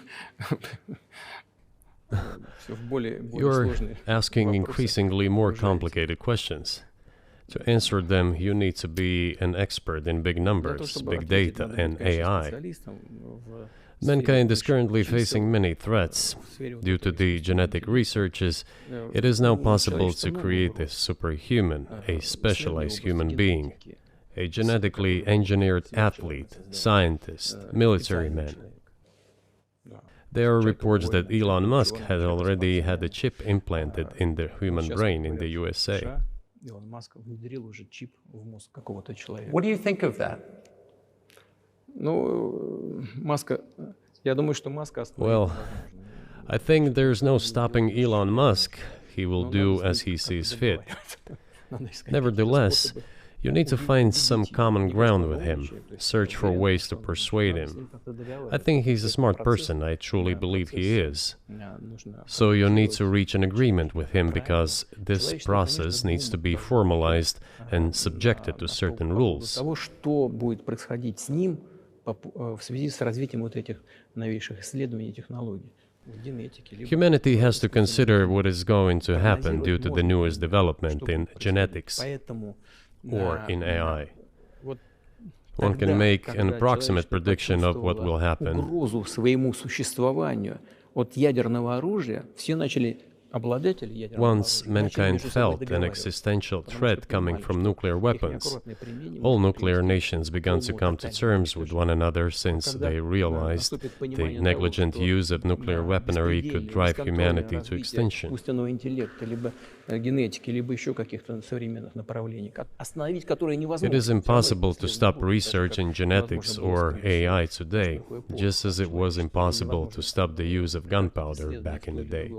в более You're сложные asking вопросы. increasingly more complicated questions. To answer them, you need to be an expert in big Для того, numbers, чтобы big ответить, data, надо быть, and конечно, AI. специалистом в Mankind is сфере currently чисел, facing many threats. в сфере вот Due to этой the genetic researches, it is now possible to create a superhuman, a specialized human being, a genetically engineered athlete, scientist, military man. There are reports that Elon Musk had already had a chip implanted in the human brain in the USA. Илон Маск внедрил уже чип в мозг какого-то человека. What do you think of that? Ну, Маска, я думаю, что Маска Well, I think there's no stopping Elon Musk. He will do as he sees fit. Nevertheless, you need to find some common ground with him, search for ways to persuade him. I think he's a smart person, I truly believe he is. So you need to reach an agreement with him because this process needs to be formalized and subjected to certain rules. Того, что будет происходить с ним в связи с развитием вот этих новейших исследований и технологий. В генетике, либо Humanity has to consider what is going to happen due to the newest development in genetics Поэтому or in AI. вот One can тогда, make an когда approximate человечество prediction of what will почувствовало happen. угрозу своему существованию от ядерного оружия, все начали Once mankind felt an existential threat coming from nuclear weapons, all nuclear nations began to come to terms with one another since they realized the negligent use of nuclear weaponry could drive humanity to extinction. It is impossible to stop research in genetics or AI today, just as it was impossible to stop the use of gunpowder back in the day.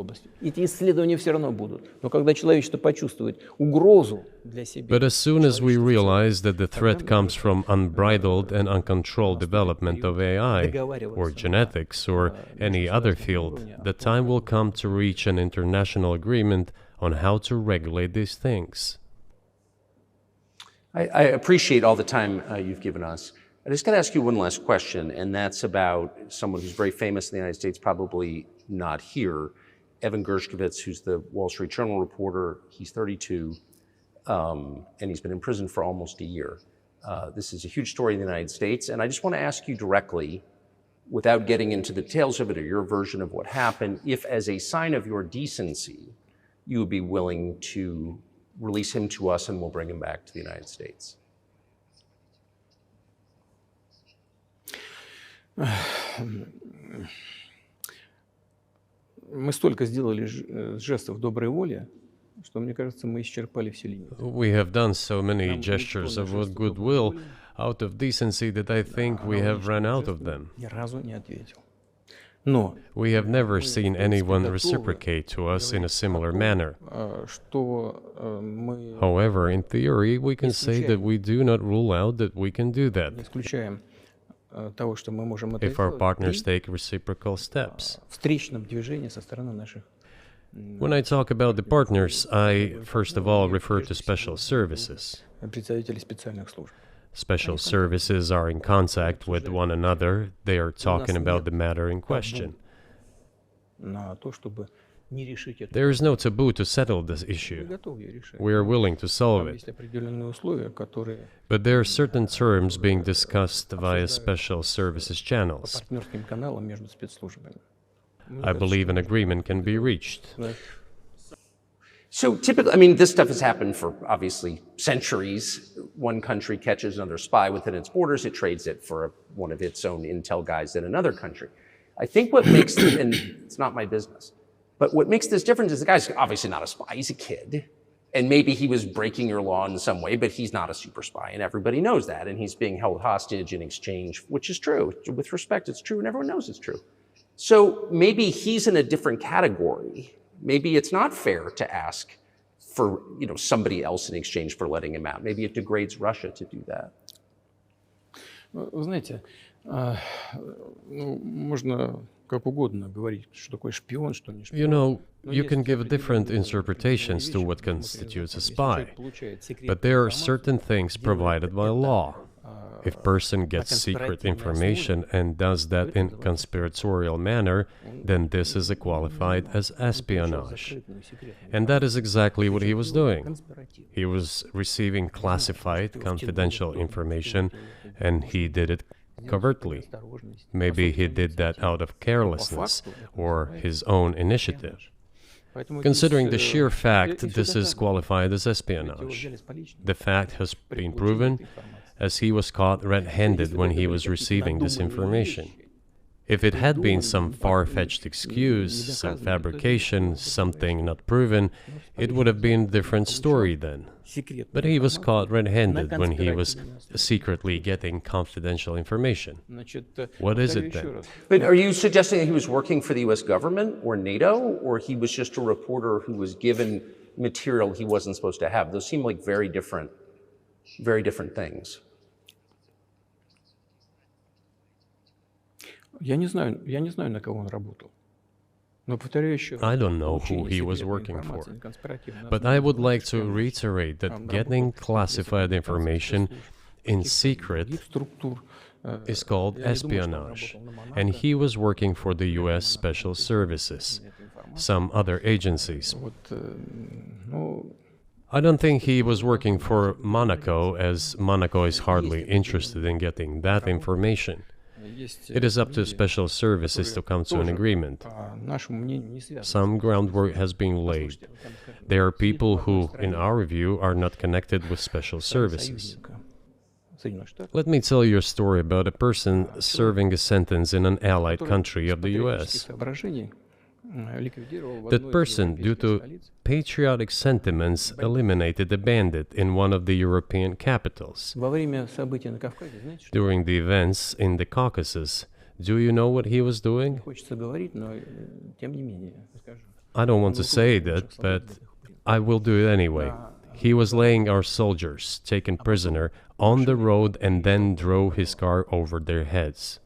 But as soon as we realize that the threat comes from unbridled and uncontrolled development of AI, or genetics, or any other field, the time will come to reach an international agreement on how to regulate these things. I appreciate all the time you've given us. I just got to ask you one last question, and that's about someone who's very famous in the United States, probably not here, Evan Gershkovich, who's the Wall Street Journal reporter. He's 32, and he's been in prison for almost a year. This is a huge story in the United States, and I just want to ask you directly, without getting into the details of it or your version of what happened, if as a sign of your decency, you would be willing to release him to us and we'll bring him back to the United States. Мы столько сделали жестов доброй воли, что, мне кажется, мы исчерпали все лимиты. We have done so many gestures of goodwill out of decency that I think we have run out of them. Ни разу не ответил. We have never seen anyone reciprocate to us in a similar manner. However, in theory, we can say that we do not rule out that we can do that if our partners take reciprocal steps. When I talk about the partners, I first of all refer to special services. Special services are in contact with one another. They are talking about the matter in question. There is no taboo to settle this issue. We are willing to solve it. But there are certain terms being discussed via special services channels. I believe an agreement can be reached. So typically, I mean, this stuff has happened for obviously centuries. One country catches another spy within its borders, it trades it for one of its own intel guys in another country. I think what makes, and it's not my business, but what makes this different is the guy's obviously not a spy, he's a kid. And maybe he was breaking your law in some way, but he's not a super spy, and everybody knows that. And he's being held hostage in exchange, which is true. With respect, it's true, and everyone knows it's true. So maybe he's in a different category. Maybe it's not fair to ask for, somebody else in exchange for letting him out. Maybe it degrades Russia to do that. Вы знаете, можно как угодно говорить, что такое шпион, что не шпион. You can give different interpretations to what constitutes a spy, but there are certain things provided by law. If a person gets secret information and does that in a conspiratorial manner, then this is qualified as espionage. And that is exactly what he was doing. He was receiving classified, confidential information, and he did it covertly. Maybe he did that out of carelessness or his own initiative. Considering the sheer fact, this is qualified as espionage. The fact has been proven, as he was caught red-handed when he was receiving this information. If it had been some far-fetched excuse, some fabrication, something not proven, it would have been a different story then. But he was caught red-handed when he was secretly getting confidential information. What is it then? But are you suggesting that he was working for the US government or NATO, or he was just a reporter who was given material he wasn't supposed to have? Those seem like very different things. Я не знаю, на кого он работал. Но повторяю еще раз. I don't know who he was working for, but I would like to reiterate that getting classified information in secret is called espionage, and he was working for the US Special Services, some other agencies. I don't think he was working for Monaco, as Monaco is hardly interested in getting that information. It is up to special services to come to an agreement. по нашему мнению, не связаны. Some groundwork has been laid. There are people who, in our view, are not connected with special services. Соединенных Штатов. Let me tell you a story about a person serving a sentence in an allied country of the US. Соображений ликвидировал в That одной из person, due европейских to столиц patriotic sentiments, eliminated a bandit in one of the European capitals. во время событий на Кавказе. Знаете, что During the events in the Caucasus, do you know what he was doing? хочется говорить, но тем не менее скажу. I don't want to say that, but I will do it anyway. He was laying our soldiers, taken prisoner, on the road and then drove his car over their heads.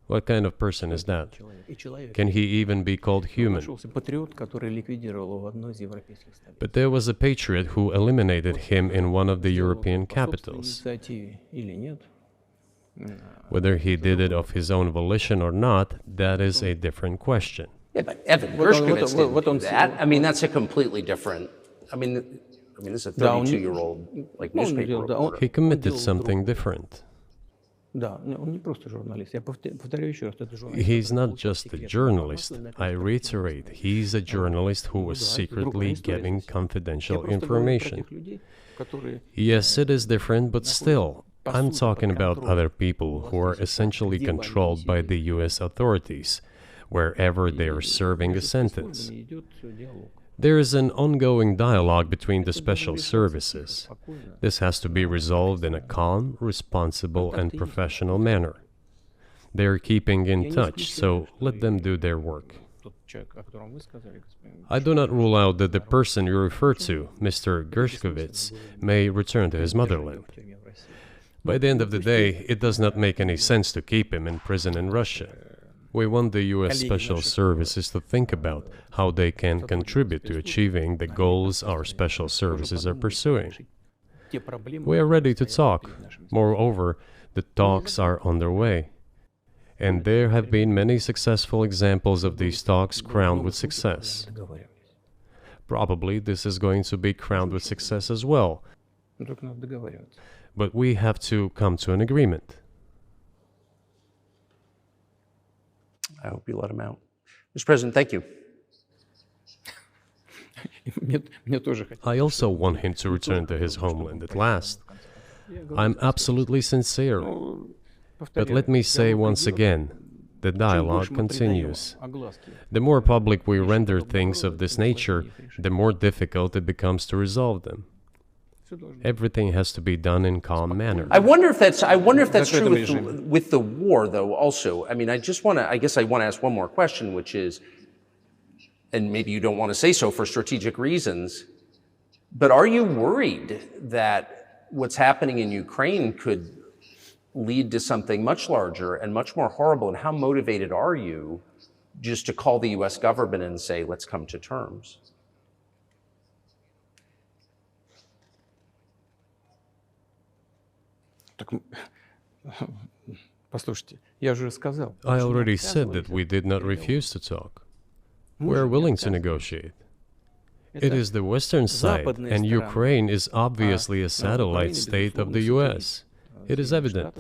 What kind of person is that? И человек Can he even be called human? нашелся патриот, который ликвидировал его в одной из европейских столиц. But there was a patriot who eliminated him in one of the European По собственной capitals. инициативе или нет, Whether he did it of his own volition or not, that is a different question. Yeah, but Evan Вот он- Gershkovich didn't вот do он- that. I mean, that's a completely different. I mean, this is a Да, он- 32-year-old like Ну, он newspaper делал, да, он- reporter. He committed делал something different. Да, он не просто журналист. Я повторю еще раз, это журналист. He's который not получил just a секретную journalist. информацию, на I которую reiterate, he's a journalist who was secretly getting Я confidential просто говорю про information. тех людей, которые Yes, it is different, but still, I'm talking about other people who are essentially controlled by the US authorities, wherever they are serving a между sentence. спецслужбами идет диалог. There is an ongoing dialogue between the special services. This has to be resolved in a calm, responsible, and professional manner. They are keeping in touch, so let them do their work. Тот человек, о котором вы сказали, господин, I do not rule out that the person you refer to, Mr. Gershkovich, may return to his motherland. в тюрьме в России. By the end of the day, it does not make any sense to keep him in prison in Russia. We want the US Special Services to think about how they can contribute to achieving the goals our special services are pursuing. Те проблемы, We are ready to talk. перед нашими Moreover, the talks are underway. And there have been many successful examples of these talks crowned with success. договаривались. Probably this is going to be crowned with success as well, Ну, только надо договариваться. but we have to come to an agreement. I hope you let him out. Mr. President, thank you. И мне тоже хотелось. I also want him to return to his homeland at last. I'm absolutely sincere, but let me say once again, the dialogue continues. The more public we render things of this nature, the more difficult it becomes to resolve them. Everything has to be done in calm manner. I wonder if that's true with Закрытом with the war, though. Also, I mean, I guess I want to ask one more question, which is, and maybe you don't want to say so for strategic reasons, but are you worried that what's happening in Ukraine could lead to something much larger and much more horrible? And how motivated are you just to call the U.S. government and say, let's come to terms? Так, послушайте, я же сказал. I что мы already said that we did not refuse to talk. We are willing to negotiate. It is the Western side, and Ukraine is obviously a satellite state of the US. It is evident.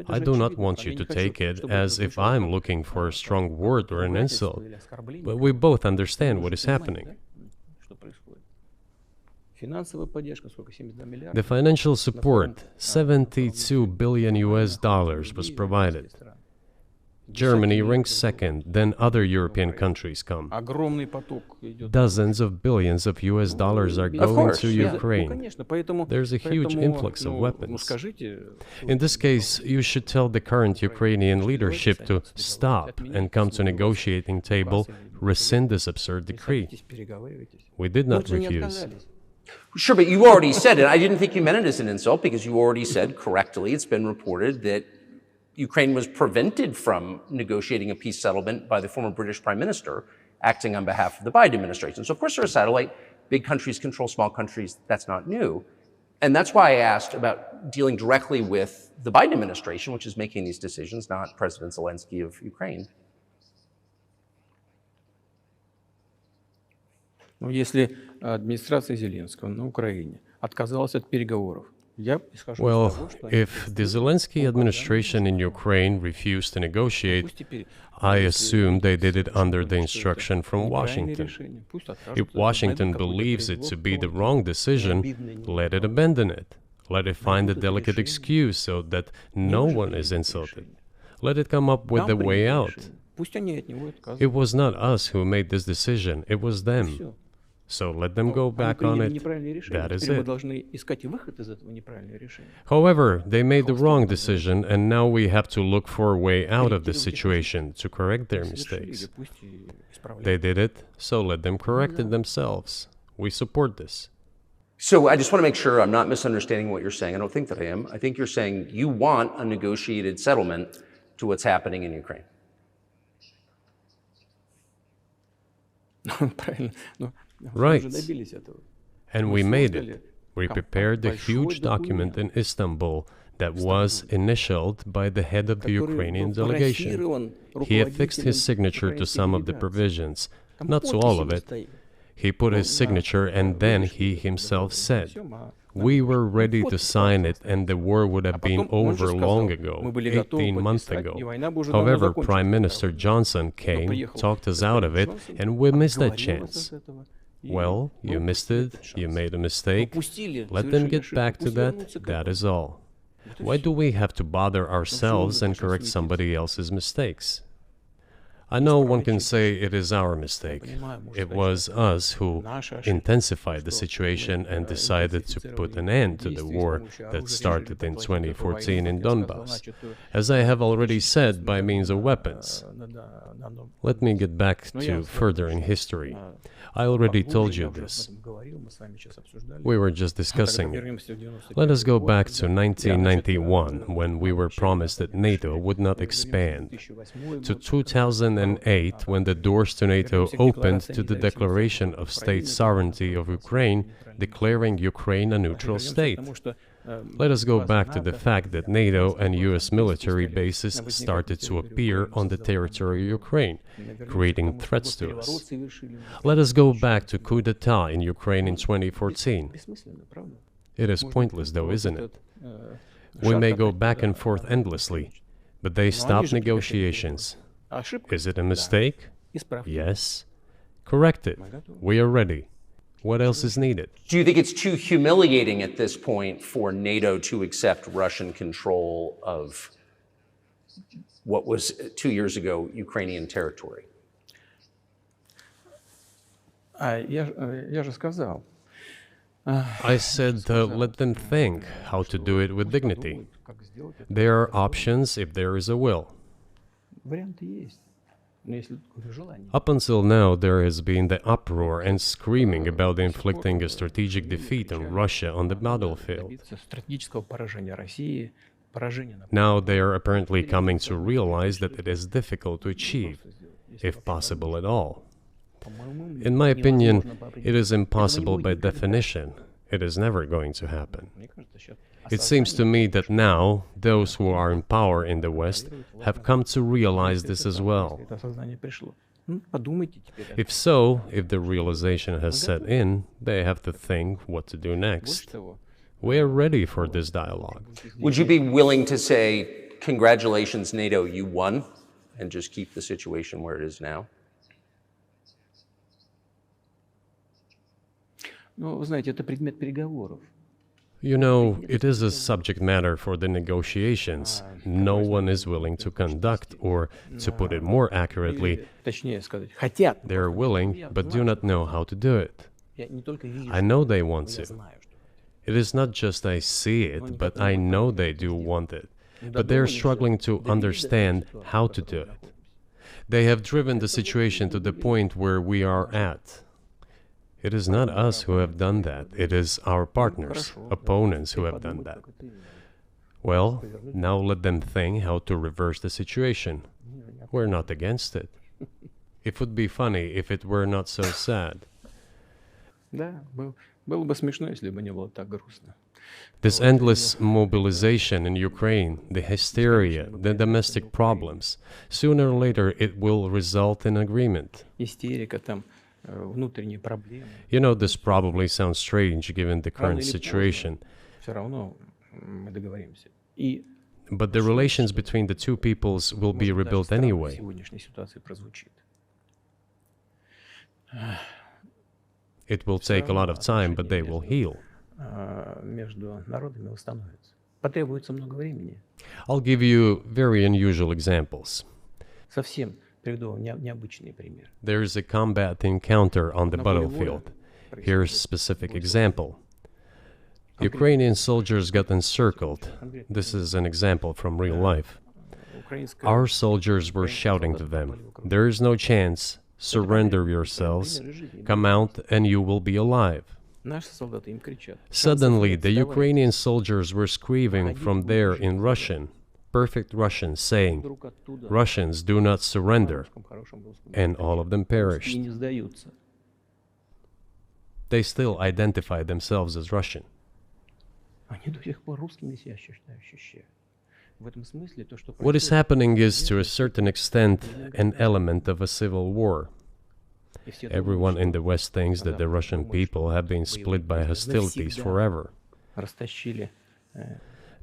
I do not want you to take it as if I'm looking for a strong word or an insult, but we both understand what is happening. The financial support, 72 billion US dollars, was provided. Germany ranks second, then other European countries come. Dozens of billions of US dollars are going course, to yeah. Ukraine. There's a huge influx of weapons. In this case, you should tell the current Ukrainian leadership to stop and come to negotiating table, rescind this absurd decree. We did not refuse. Sure, but you already said it. I didn't think you meant it as an insult because you already said correctly, it's been reported that Ukraine was prevented from negotiating a peace settlement by the former British Prime Minister acting on behalf of the Biden administration. So of course they're a satellite. Big countries control small countries. That's not new. And that's why I asked about dealing directly with the Biden administration, which is making these decisions, not President Zelensky of Ukraine. Но если администрация Зеленского на Украине отказалась от переговоров, Well, if the Zelensky administration in Ukraine refused to negotiate, I assume they did it under the instruction from Washington. If Washington believes it to be the wrong decision, let it abandon it. Let it find a delicate excuse so that no one is insulted. Let it come up with a way out. It was not us who made this decision, it was them. So let them go back on it. That is it. However, they made the wrong decision, and now we have to look for a way out of the situation to correct their mistakes. They did it, so let them correct it themselves. We support this. So I just want to make sure I'm not misunderstanding what you're saying. I don't think that I am. I think you're saying you want a negotiated settlement to what's happening in Ukraine. Right. And we made it. We prepared a huge document in Istanbul that was initialed by the head of the Ukrainian delegation. He affixed his signature to some of the provisions, not to all of it. He put his signature and then he himself said, "We were ready to sign it and the war would have been over long ago, 18 months ago. However, Prime Minister Johnson came, talked us out of it, and we missed that chance." Well, you missed it, you made a mistake. Let them get back to that, that is all. Why do we have to bother ourselves and correct somebody else's mistakes? I know one can say it is our mistake. It was us who intensified the situation and decided to put an end to the war that started in 2014 in Donbass, as I have already said, by means of weapons. Let me get back to further in history. I already told you this. We were just discussing it. Let us go back to 1991, when we were promised that NATO would not expand, to 2008, when the doors to NATO opened to the declaration of state sovereignty of Ukraine, declaring Ukraine a neutral state. Let us go back to the fact that NATO and US military bases started to appear on the territory of Ukraine, creating threats to us. Let us go back to coup d'etat in Ukraine in 2014. It is pointless though, isn't it? We may go back and forth endlessly, but they stopped negotiations. Is it a mistake? Yes. Correct it. We are ready. What else is needed? Do you think it's too humiliating at this point for NATO to accept Russian control of what was 2 years ago Ukrainian territory? I said let them think how to do it with dignity. There are options if there is a will. Up until now, there has been the uproar and screaming about inflicting a strategic defeat on Russia on the battlefield. Now they are apparently coming to realize that it is difficult to achieve, if possible at all. In my opinion, it is impossible by definition. It is never going to happen. It seems to me that now, those who are in power in the West have come to realize this as well. If so, if the realization has set in, they have to think what to do next. We are ready for this dialogue. Would you be willing to say, congratulations, NATO, you won, and just keep the situation where it is now? You know, it is a subject matter for the negotiations. No one is willing to conduct, or, to put it more accurately, they are willing, but do not know how to do it. I know they want to. It is not just I see it, but I know they do want it. But they are struggling to understand how to do it. They have driven the situation to the point where we are at. It is not us who have done that. It is our partners, opponents who have done that. Well, now let them think how to reverse the situation. We're not against it. It would be funny if it were not so sad. This endless mobilization in Ukraine, the hysteria, the domestic problems, sooner or later it will result in agreement. You know, this probably sounds strange given the current situation, все равно мы договоримся. И But the relations between the two peoples will be может, даже rebuilt странно в anyway. сегодняшней ситуации прозвучит. It will Всё take a lot равно of time, but they отношения will heal. между народами восстановятся. Потребуется много времени. I'll give you very unusual examples. Совсем приведу вам необычный пример. There's a combat encounter on the На поле боя battlefield. Here's a specific example. Конкретно Ukrainian soldiers got encircled. This is an example from real life. украинская Our soldiers were shouting to them, "There is no chance. Surrender yourselves. Come out and you will be alive." наши солдаты им кричат. Suddenly, the «Вставай!» Ukrainian soldiers were screaming from there in Russian, perfect Russian, saying, Вдруг оттуда "Russians, do not surrender." на хорошем русском And all of them и perished. не сдаются. They still identified themselves as Russian. Они до сих пор русскими себя ощущают. В этом смысле то, что What is происходит, happening is, to a certain extent, an element of a civil war. и все думают, Everyone in что the West thinks that the Russian people have been split by hostilities forever. растащили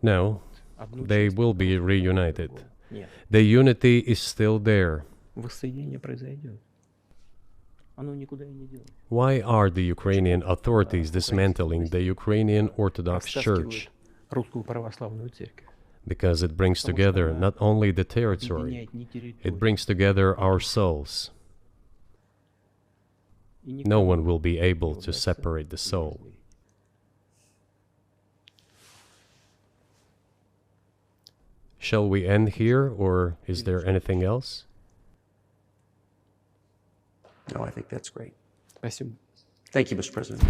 No, одну they часть will be другую. reunited. Нет, The unity is still there. воссоединение произойдет. Оно никуда и не делось. Why are the Ukrainian authorities dismantling the Ukrainian Orthodox Church? Растаскивают русскую православную церковь. Because it brings together not only the territory, Объединяет не it территорию. brings together our souls. И No никому one will be не able to удастся separate the их soul. разделить. Shall we end here, or is there anything else? No, I think that's great. Спасибо. Thank you, Mr. President.